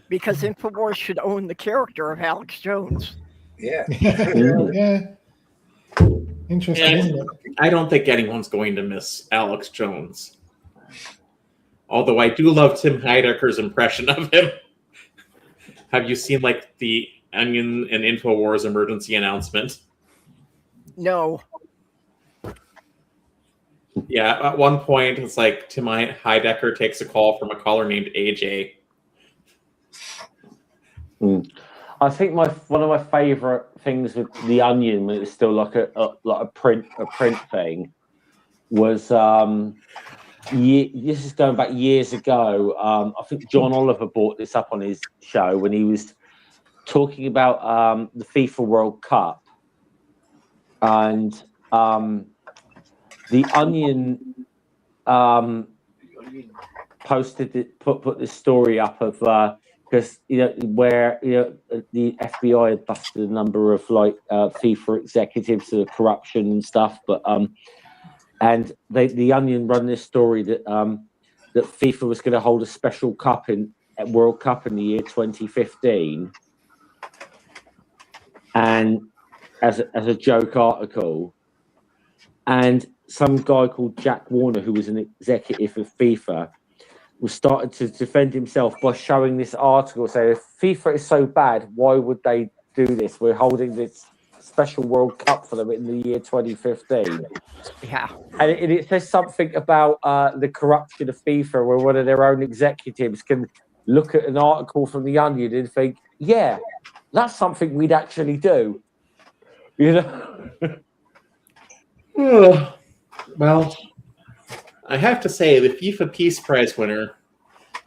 Because Infowars should own the character of Alex Jones. Yeah. Yeah. Interesting, isn't it? I don't think anyone's going to miss Alex Jones. Although I do love Tim Heidecker's impression of him. Have you seen like the Onion and Infowars emergency announcement? No. Yeah, at one point it's like Tim Heidecker takes a call from a caller named AJ. I think one of my favourite things with the Onion, when it was still like a print thing, was this is going back years ago. I think John Oliver brought this up on his show when he was talking about the FIFA World Cup, and the Onion posted it, put this story up of because where the FBI had busted a number of like FIFA executives for corruption and stuff, but and the Onion run this story that that FIFA was going to hold a special cup at World Cup in the year 2015, and as a joke article, and some guy called Jack Warner, who was an executive of FIFA, was started to defend himself by showing this article saying, if FIFA is so bad, why would they do this? We're holding this special World Cup for them in the year 2015. Yeah. And it says something about the corruption of FIFA, where one of their own executives can look at an article from The Onion and think, yeah, that's something we'd actually do. Well, I have to say, the FIFA Peace Prize winner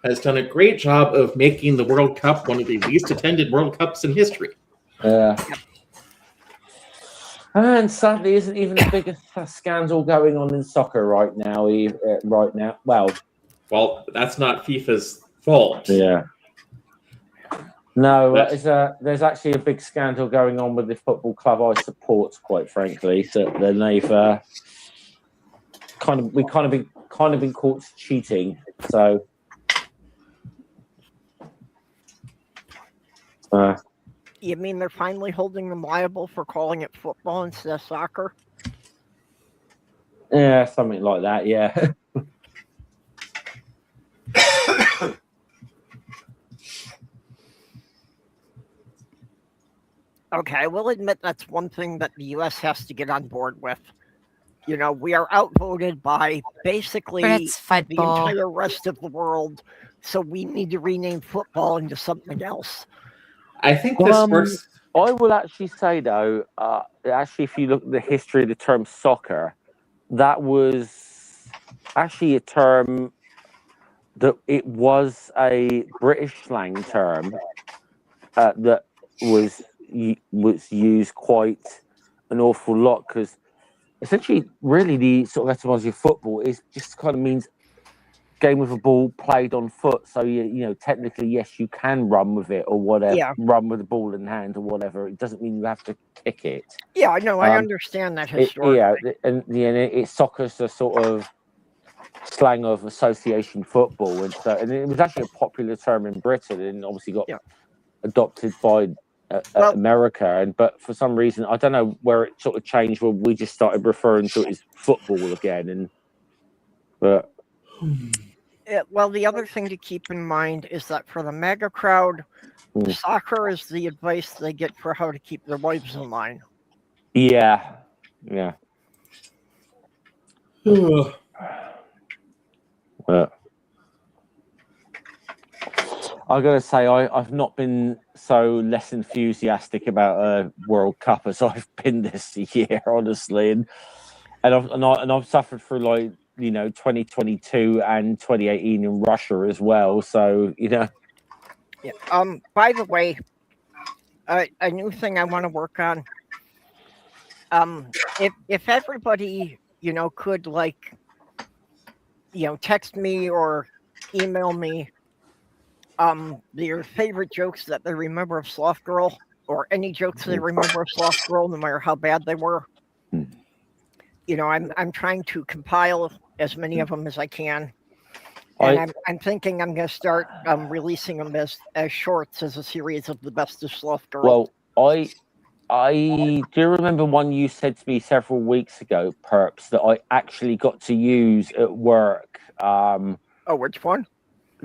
has done a great job of making the World Cup one of the least attended World Cups in history. And sadly, isn't even the biggest scandal going on in soccer right now. Well, that's not FIFA's fault. Yeah. No, there's actually a big scandal going on with the football club I support, quite frankly. So then they've kind of been caught cheating. So you mean they're finally holding them liable for calling it football instead of soccer? Yeah, something like that. Yeah. Okay, I will admit that's one thing that the U.S. has to get on board with. We are outvoted by basically the entire rest of the world, so we need to rename football into something else. I think this works. I will actually say, though, if you look at the history of the term soccer, that was actually a term that it was a British slang term that was used quite an awful lot, because essentially, really, the sort of etymology of football is just kind of means game with a ball played on foot. So technically, yes, you can run with it or whatever, run with the ball in hand or whatever. It doesn't mean you have to kick it. Yeah, I know. I understand that historically. It's soccer's a sort of slang of association football, and it was actually a popular term in Britain, and obviously got adopted by America, but for some reason I don't know where it sort of changed, where we just started referring to it as football again. Well, the other thing to keep in mind is that for the MAGA crowd, soccer is the advice they get for how to keep their wives in line. Yeah. I gotta say, I've not been so less enthusiastic about a World Cup as I've been this year, honestly, and I've suffered through 2022 and 2018 in Russia as well. So Yeah. By the way, a new thing I want to work on. If everybody could text me or email me their favorite jokes that they remember of Sloth Girl, or any jokes they remember of Sloth Girl, no matter how bad they were. I'm trying to compile as many of them as I can, and I'm thinking I'm going to start releasing them as shorts, as a series of the best of Sloth Girl. Well, I do remember one you said to me several weeks ago, Perps, that I actually got to use at work. Which one?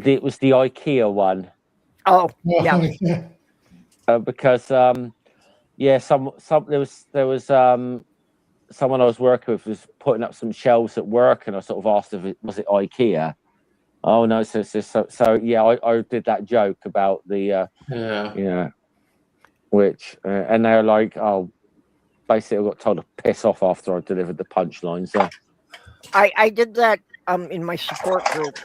It was the IKEA one. Oh, yeah. Because there was someone I was working with was putting up some shelves at work, and I sort of asked if it was IKEA. Oh no, so yeah, I did that joke about the which and they're like, oh, basically I got told to piss off after I delivered the punchline. So I did that in my support group,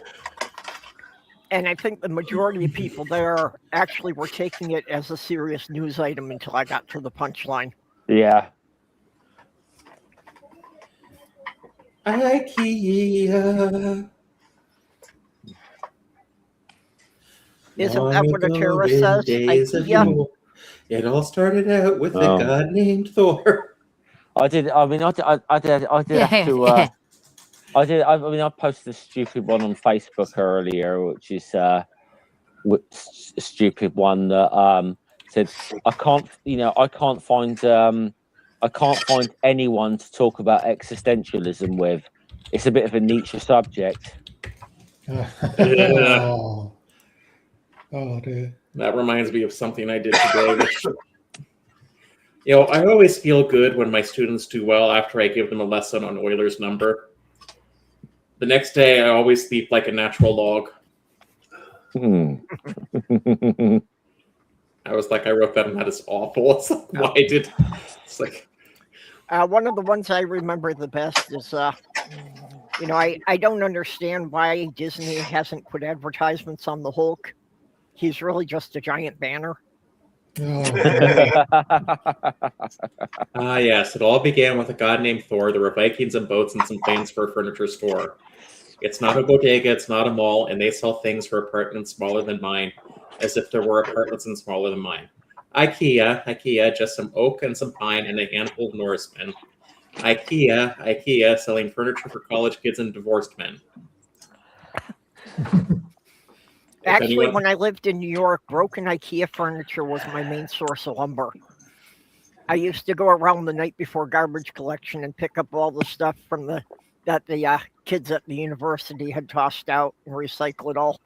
and I think the majority of people there actually were taking it as a serious news item until I got to the punchline. Yeah. IKEA. Isn't that what a terrorist says? IKEA? It all started out with a god named Thor. I did have to. I posted a stupid one on Facebook earlier, which is a stupid one that said I can't find anyone to talk about existentialism with. It's a bit of a niche subject. Oh dear. That reminds me of something I did today. Which, I always feel good when my students do well after I give them a lesson on Euler's number. The next day, I always sleep like a natural log. I was like, I wrote that and that is awful. It's like, why did? It's like one of the ones I remember the best is, I don't understand why Disney hasn't put advertisements on the Hulk. He's really just a giant banner. Yes, it all began with a god named Thor. There were Vikings and boats and some planes for a furniture store. It's not a bodega, it's not a mall, and they sell things for apartments smaller than mine, as if there were apartments and smaller than mine. IKEA, just some oak and some pine and a handful of Norsemen. IKEA, selling furniture for college kids and divorced men. Actually, when I lived in New York, broken IKEA furniture was my main source of lumber. I used to go around the night before garbage collection and pick up all the stuff from that the kids at the university had tossed out and recycle it all.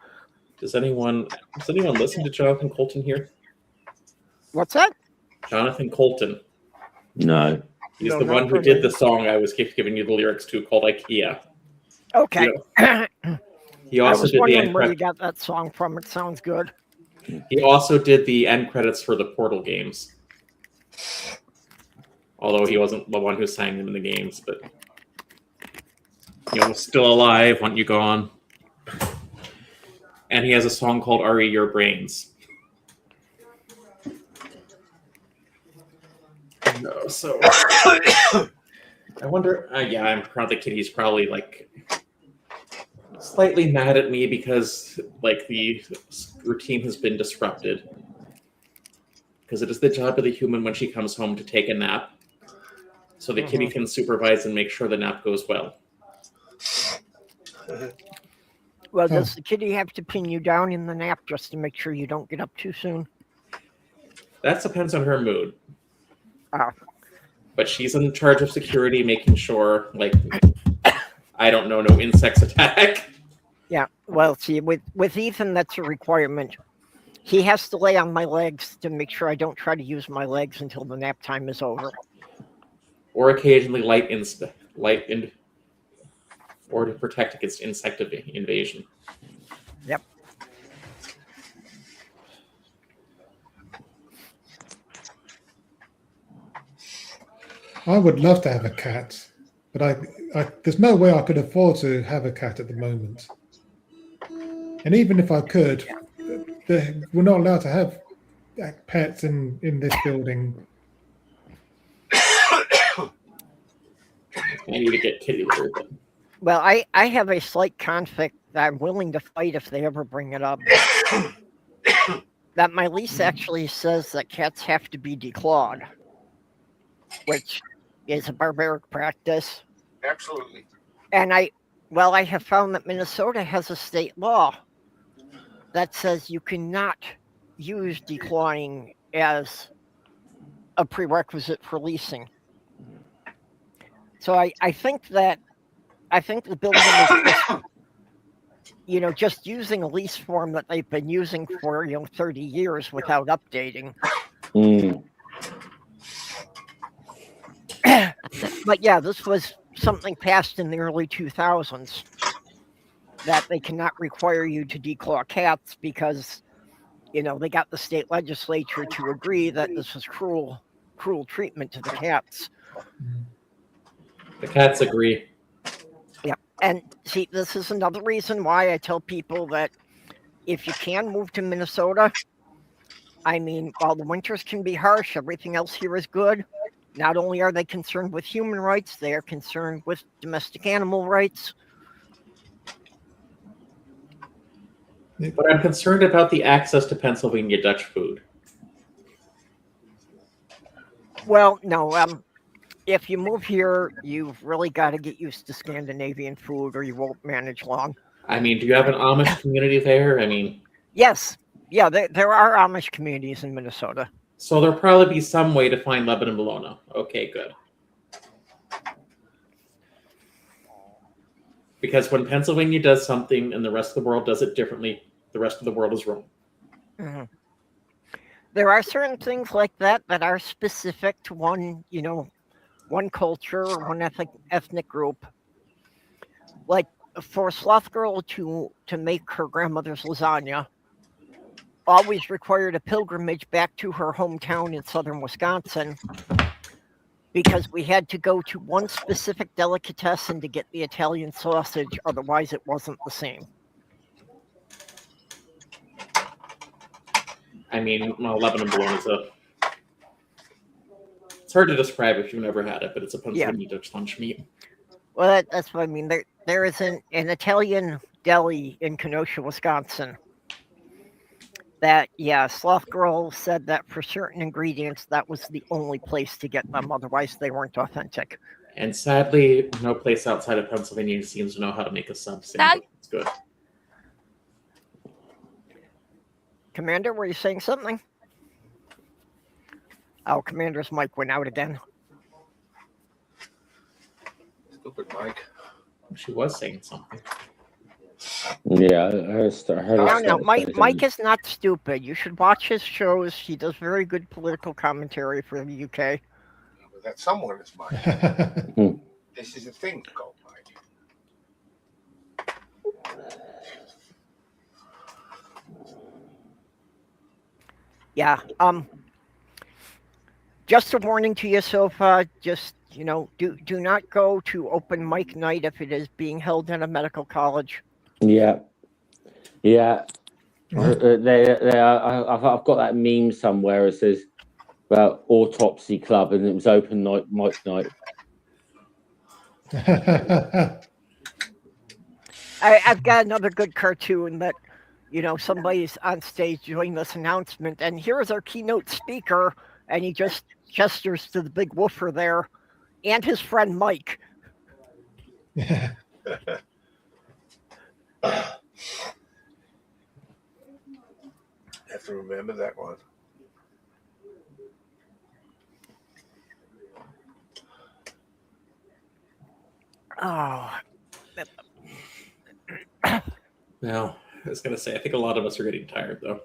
Does anyone listen to Jonathan Colton here? What's that? Jonathan Colton. No. He's the one who did the song I was giving you the lyrics to called IKEA. Okay. He also did the end where you got that song from. It sounds good. He also did the end credits for the Portal games. Although he wasn't the one who sang them in the games, but still alive, want you gone. And he has a song called Are Your Brains. No, so I wonder. I'm proud the kid. He's probably like slightly mad at me because like the routine has been disrupted. Because it is the job of the human when she comes home to take a nap, so the kitty can supervise and make sure the nap goes well. Well, does the kitty have to pin you down in the nap just to make sure you don't get up too soon? That depends on her mood. But she's in charge of security, making sure, like, I don't know, no insects attack. Yeah, well, see, with Ethan, that's a requirement. He has to lay on my legs to make sure I don't try to use my legs until the nap time is over. Or occasionally or to protect against insect invasion. Yep. I would love to have a cat, but I there's no way I could afford to have a cat at the moment. And even if I could, we're not allowed to have pets in this building. I need to get kitty litter. Well, I have a slight conflict that I'm willing to fight if they ever bring it up. That my lease actually says that cats have to be declawed, which is a barbaric practice. Absolutely. And I have found that Minnesota has a state law that says you cannot use declawing as a prerequisite for leasing. So I think the building is just using a lease form that they've been using for 30 years without updating. But yeah, this was something passed in the early 2000s that they cannot require you to declaw cats because they got the state legislature to agree that this was cruel treatment to the cats. The cats agree. Yeah. And see, this is another reason why I tell people that if you can move to Minnesota, I mean, while the winters can be harsh, everything else here is good. Not only are they concerned with human rights, they are concerned with domestic animal rights. But I'm concerned about the access to Pennsylvania Dutch food. Well, no, if you move here, you've really got to get used to Scandinavian food or you won't manage long. I mean, do you have an Amish community there? I mean... Yes. Yeah, there are Amish communities in Minnesota. So there'll probably be some way to find Lebanon bologna. Okay, good. Because when Pennsylvania does something and the rest of the world does it differently, the rest of the world is wrong. Mm-hmm. There are certain things like that that are specific to one culture or one ethnic group. Like for a sloth girl to make her grandmother's lasagna, always required a pilgrimage back to her hometown in southern Wisconsin because we had to go to one specific delicatessen to get the Italian sausage, otherwise it wasn't the same. I mean, well, Lebanon bologna is it's hard to describe if you've never had it, but it's a Pennsylvania Dutch lunch meat. Well, that's what I mean. There is an Italian deli in Kenosha, Wisconsin. That, Sloth Girl said that for certain ingredients, that was the only place to get them. Otherwise, they weren't authentic. And sadly, no place outside of Pennsylvania seems to know how to make a sub sandwich. It's good. Commander, were you saying something? Oh, Commander's mic went out again. Stupid Mike. She was saying something. Yeah, I heard No, Mike is not stupid. You should watch his shows. He does very good political commentary for the UK. Yeah, but that someone is Mike. This is a thing called Mike. Yeah. Just a warning to you, Sofa. Just do not go to open mic night if it is being held in a medical college. Yeah. I've got that meme somewhere. It says about autopsy club, and it was open mic night. I've got another good cartoon that somebody's on stage doing this announcement, and here's our keynote speaker, and he just gestures to the big woofer there, and his friend Mike. Yeah. Have to remember that one. Oh. No, I was going to say, I think a lot of us are getting tired, though.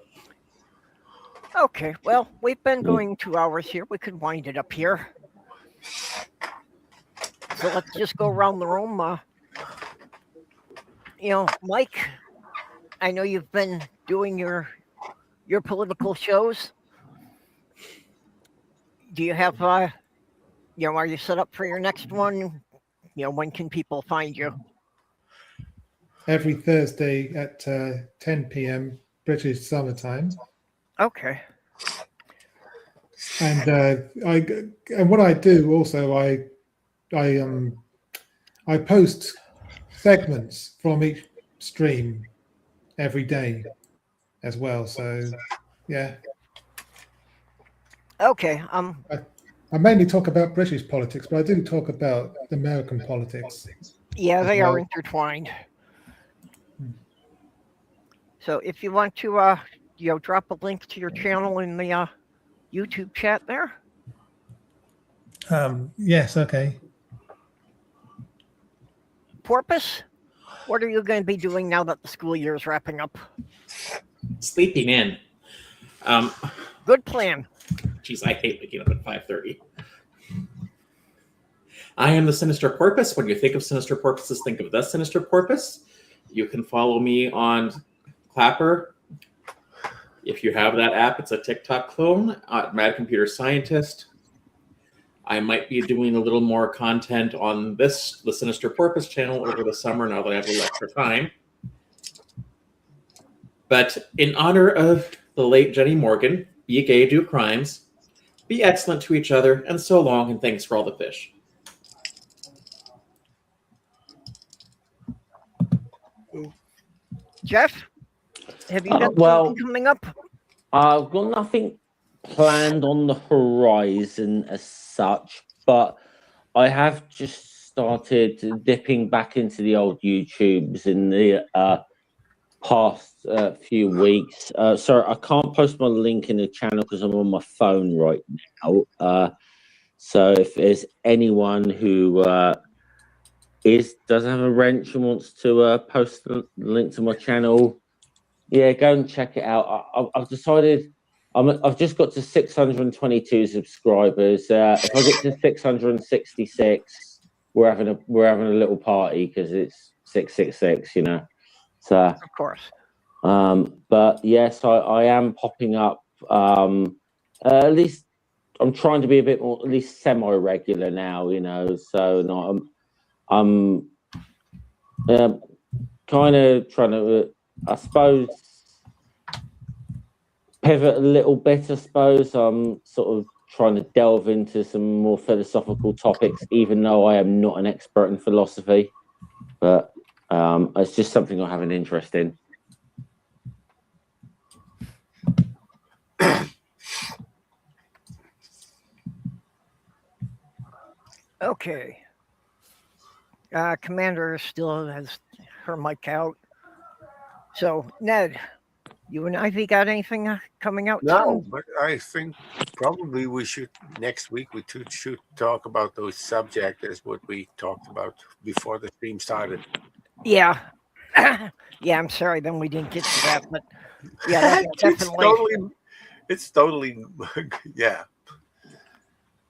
Okay, well, we've been going 2 hours here. We could wind it up here. So let's just go around the room. Mike, I know you've been doing your political shows. Do you have, are you set up for your next one? When can people find you? Every Thursday at 10 p.m. British summertime. Okay. And what I do also, I post segments from each stream every day as well. So yeah. Okay. I mainly talk about British politics, but I do talk about American politics. Yeah, they are intertwined. So if you want to drop a link to your channel in the YouTube chat there. Yes, okay. Porpoise, what are you going to be doing now that the school year is wrapping up? Sleeping in. Good plan. Geez, I hate waking up at 5:30. I am the Sinister Porpoise. When you think of Sinister Porpoises, think of the Sinister Porpoise. You can follow me on Clapper, If you have that app, it's a TikTok clone, Mad Computer Scientist. I might be doing a little more content on the Sinister Porpoise channel over the summer now that I have a little extra time. But in honor of the late Jenny Morgan, be gay, do crimes, be excellent to each other, and so long, and thanks for all the fish. Jeff, have you got something coming up? I've got nothing planned on the horizon as such, but I have just started dipping back into the old YouTubes in the past few weeks. Sorry, I can't post my link in the channel because I'm on my phone right now. So if there's anyone who doesn't have a wrench and wants to post a link to my channel, yeah, go and check it out. I've decided I've just got to 622 subscribers. If I get to 666, we're having a little party because it's 666, you know. So of course. But yes, I am popping up. At least I'm trying to be a bit more, at least semi-regular now, you know. So no, I'm kind of trying to, I suppose, pivot a little bit. I suppose I'm sort of trying to delve into some more philosophical topics, even though I am not an expert in philosophy. But it's just something I have an interest in. Okay. Commander still has her mic out. So, Ned, you and Ivy got anything coming out? No, but I think probably we should, next week, we should talk about those subjects as what we talked about before the stream started. Yeah. Yeah, I'm sorry, then we didn't get to that, but yeah, definitely. It's totally, yeah.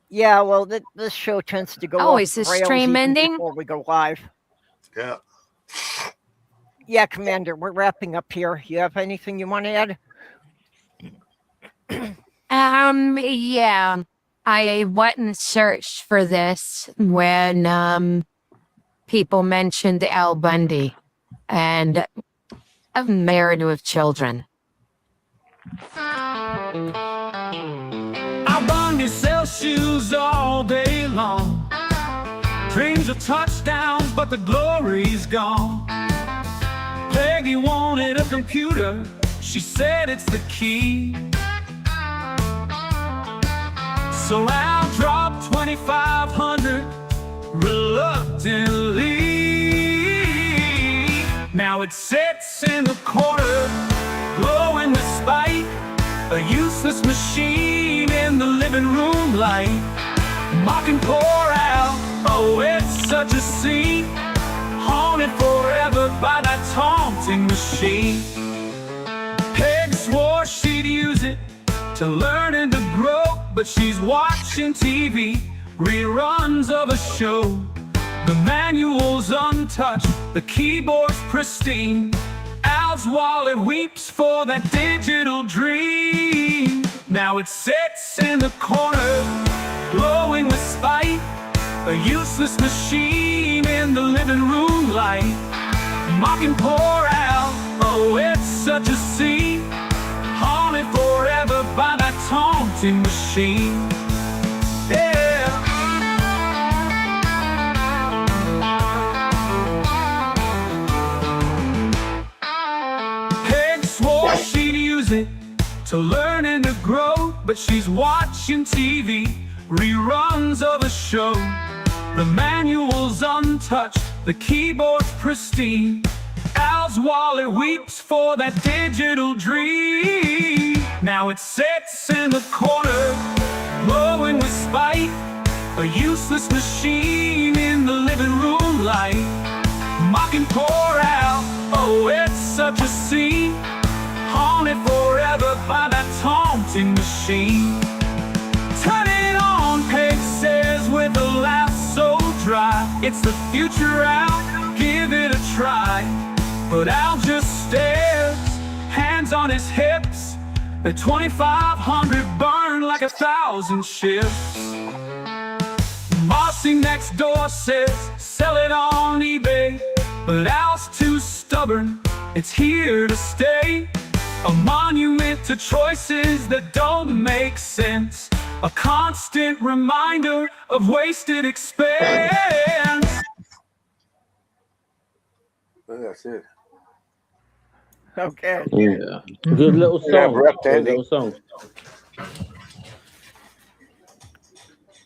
Yeah, well, this show tends to go is the rails stream even ending? before we go live. Yeah. Yeah, Commander, we're wrapping up here. You have anything you want to add? Yeah. I went and searched for this when people mentioned Al Bundy and Married with Children. Al Bundy sells shoes all day long. Dreams of touchdowns, but the glory's gone. Peggy wanted a computer. She said it's the key. So Al dropped 2,500 reluctantly. Now it sits in the corner, glowing with spite, a useless machine in the living room light. Mocking poor Al, oh, it's such a scene, haunted forever by that taunting machine. Peg swore she'd use it to learn and to grow, but she's watching TV, reruns of a show. The manual's untouched, the keyboard's pristine. Al's wallet weeps for that digital dream. Now it sits in the corner, glowing with spite, a useless machine in the living room light. Mocking poor Al, oh, it's such a scene, haunted forever by that taunting machine. Yeah. Peg swore she'd use it to learn and to grow, but she's watching TV, reruns of a show. The manual's untouched, the keyboard's pristine. Al's wallet weeps for that digital dream. Now it sits in the corner, glowing with spite, a useless machine in the living room light. Mocking poor Al, oh, it's such a scene, haunted forever by that taunting machine. Turn it on, Peg says with a laugh so dry. It's the future, Al, give it a try. But Al just stares, hands on his hips, At 2,500 burn like 1,000 shifts. Mossy next door says sell it on eBay, but Al's too stubborn, it's here to stay. A monument to choices that don't make sense, a constant reminder of wasted expense. Well, that's it. Okay. Yeah. Good little Yeah, song. abrupt Good ending. little song.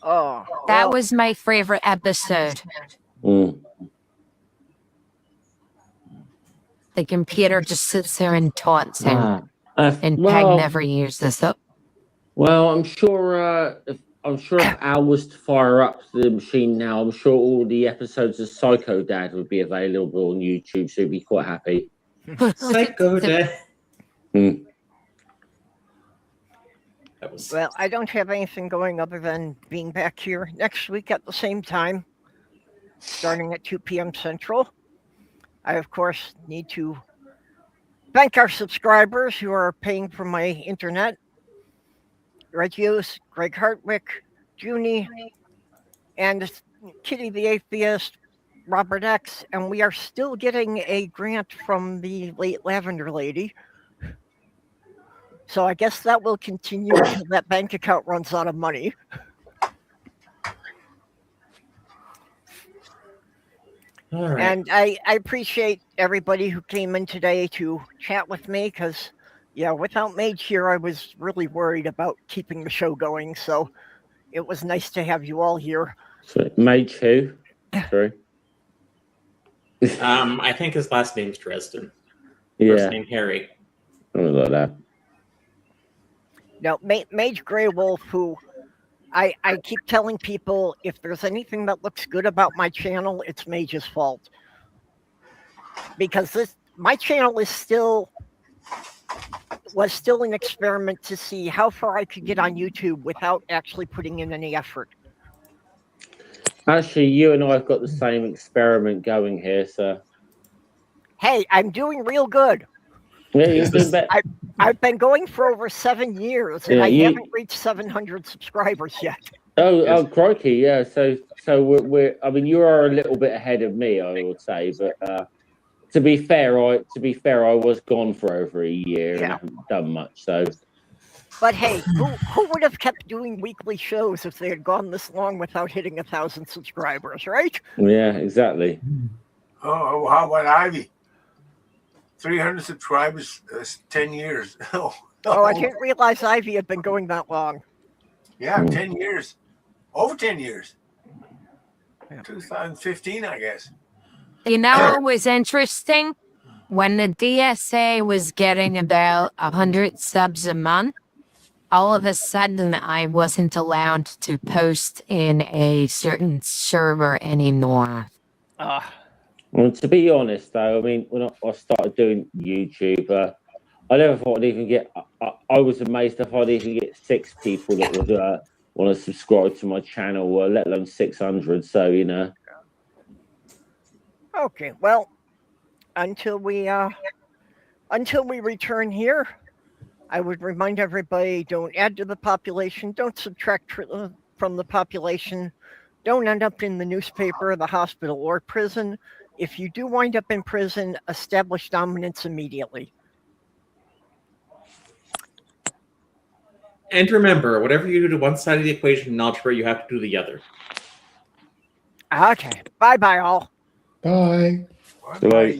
Oh, That well, was my favorite episode. Mm. The computer just sits there and taunts him, and Peg Well, never uses it. well, I'm sure. If Al was to fire up the machine now, I'm sure all the episodes of Psycho Dad would be available on YouTube, so he'd be quite happy. Psycho Dad. Mm. Well, I don't have anything going other than being back here next week at the same time, starting at 2 p.m. Central. I, of course, need to thank our subscribers who are paying for my internet. Red Hughes, Greg Hartwick, Junie, and Kitty the Atheist, Robert X, and we are still getting a grant from the late Lavender Lady. So I guess that will continue until that bank account runs out of money. All right. And I appreciate everybody who came in today to chat with me because, yeah, without Mage here, I was really worried about keeping the show going. So it was nice to have you all here. So, Mage who? Sorry. I think his last name's Dresden. Yeah. First name Harry. Something like that. Now, Mage Grey Wolf, who I keep telling people if there's anything that looks good about my channel, it's Mage's fault. Because my channel was still an experiment to see how far I could get on YouTube without actually putting in any effort. Actually, you and I have got the same experiment going here, so. Hey, I'm doing real good. Yeah, you're doing better. I've been going for over 7 years, and I haven't reached 700 subscribers yet. Oh, crikey! Yeah, so we're. I mean, you are a little bit ahead of me, I would say, but to be fair, I was gone for over a year and haven't done much. So. But hey, who would have kept doing weekly shows if they had gone this long without hitting 1,000 subscribers, right? Yeah, exactly. Oh, how about Ivy? 300 subscribers, 10 years. Oh, I didn't realize Ivy had been going that long. Yeah, 10 years. Over 10 years. 2015, I guess. You know what was interesting? When the DSA was getting about 100 subs a month, all of a sudden I wasn't allowed to post in a certain server anymore. Well, to be honest, though, I mean, when I started doing YouTube, I never thought I'd even get. I was amazed if I'd even get 6 people that would want to subscribe to my channel, let alone 600. So you know. Okay, well, until we return here, I would remind everybody: don't add to the population, don't subtract from the population, don't end up in the newspaper, the hospital, or prison. If you do wind up in prison, establish dominance immediately. And remember, whatever you do to one side of the equation in algebra, you have to do the other. Okay. Bye-bye, all. Bye. Bye.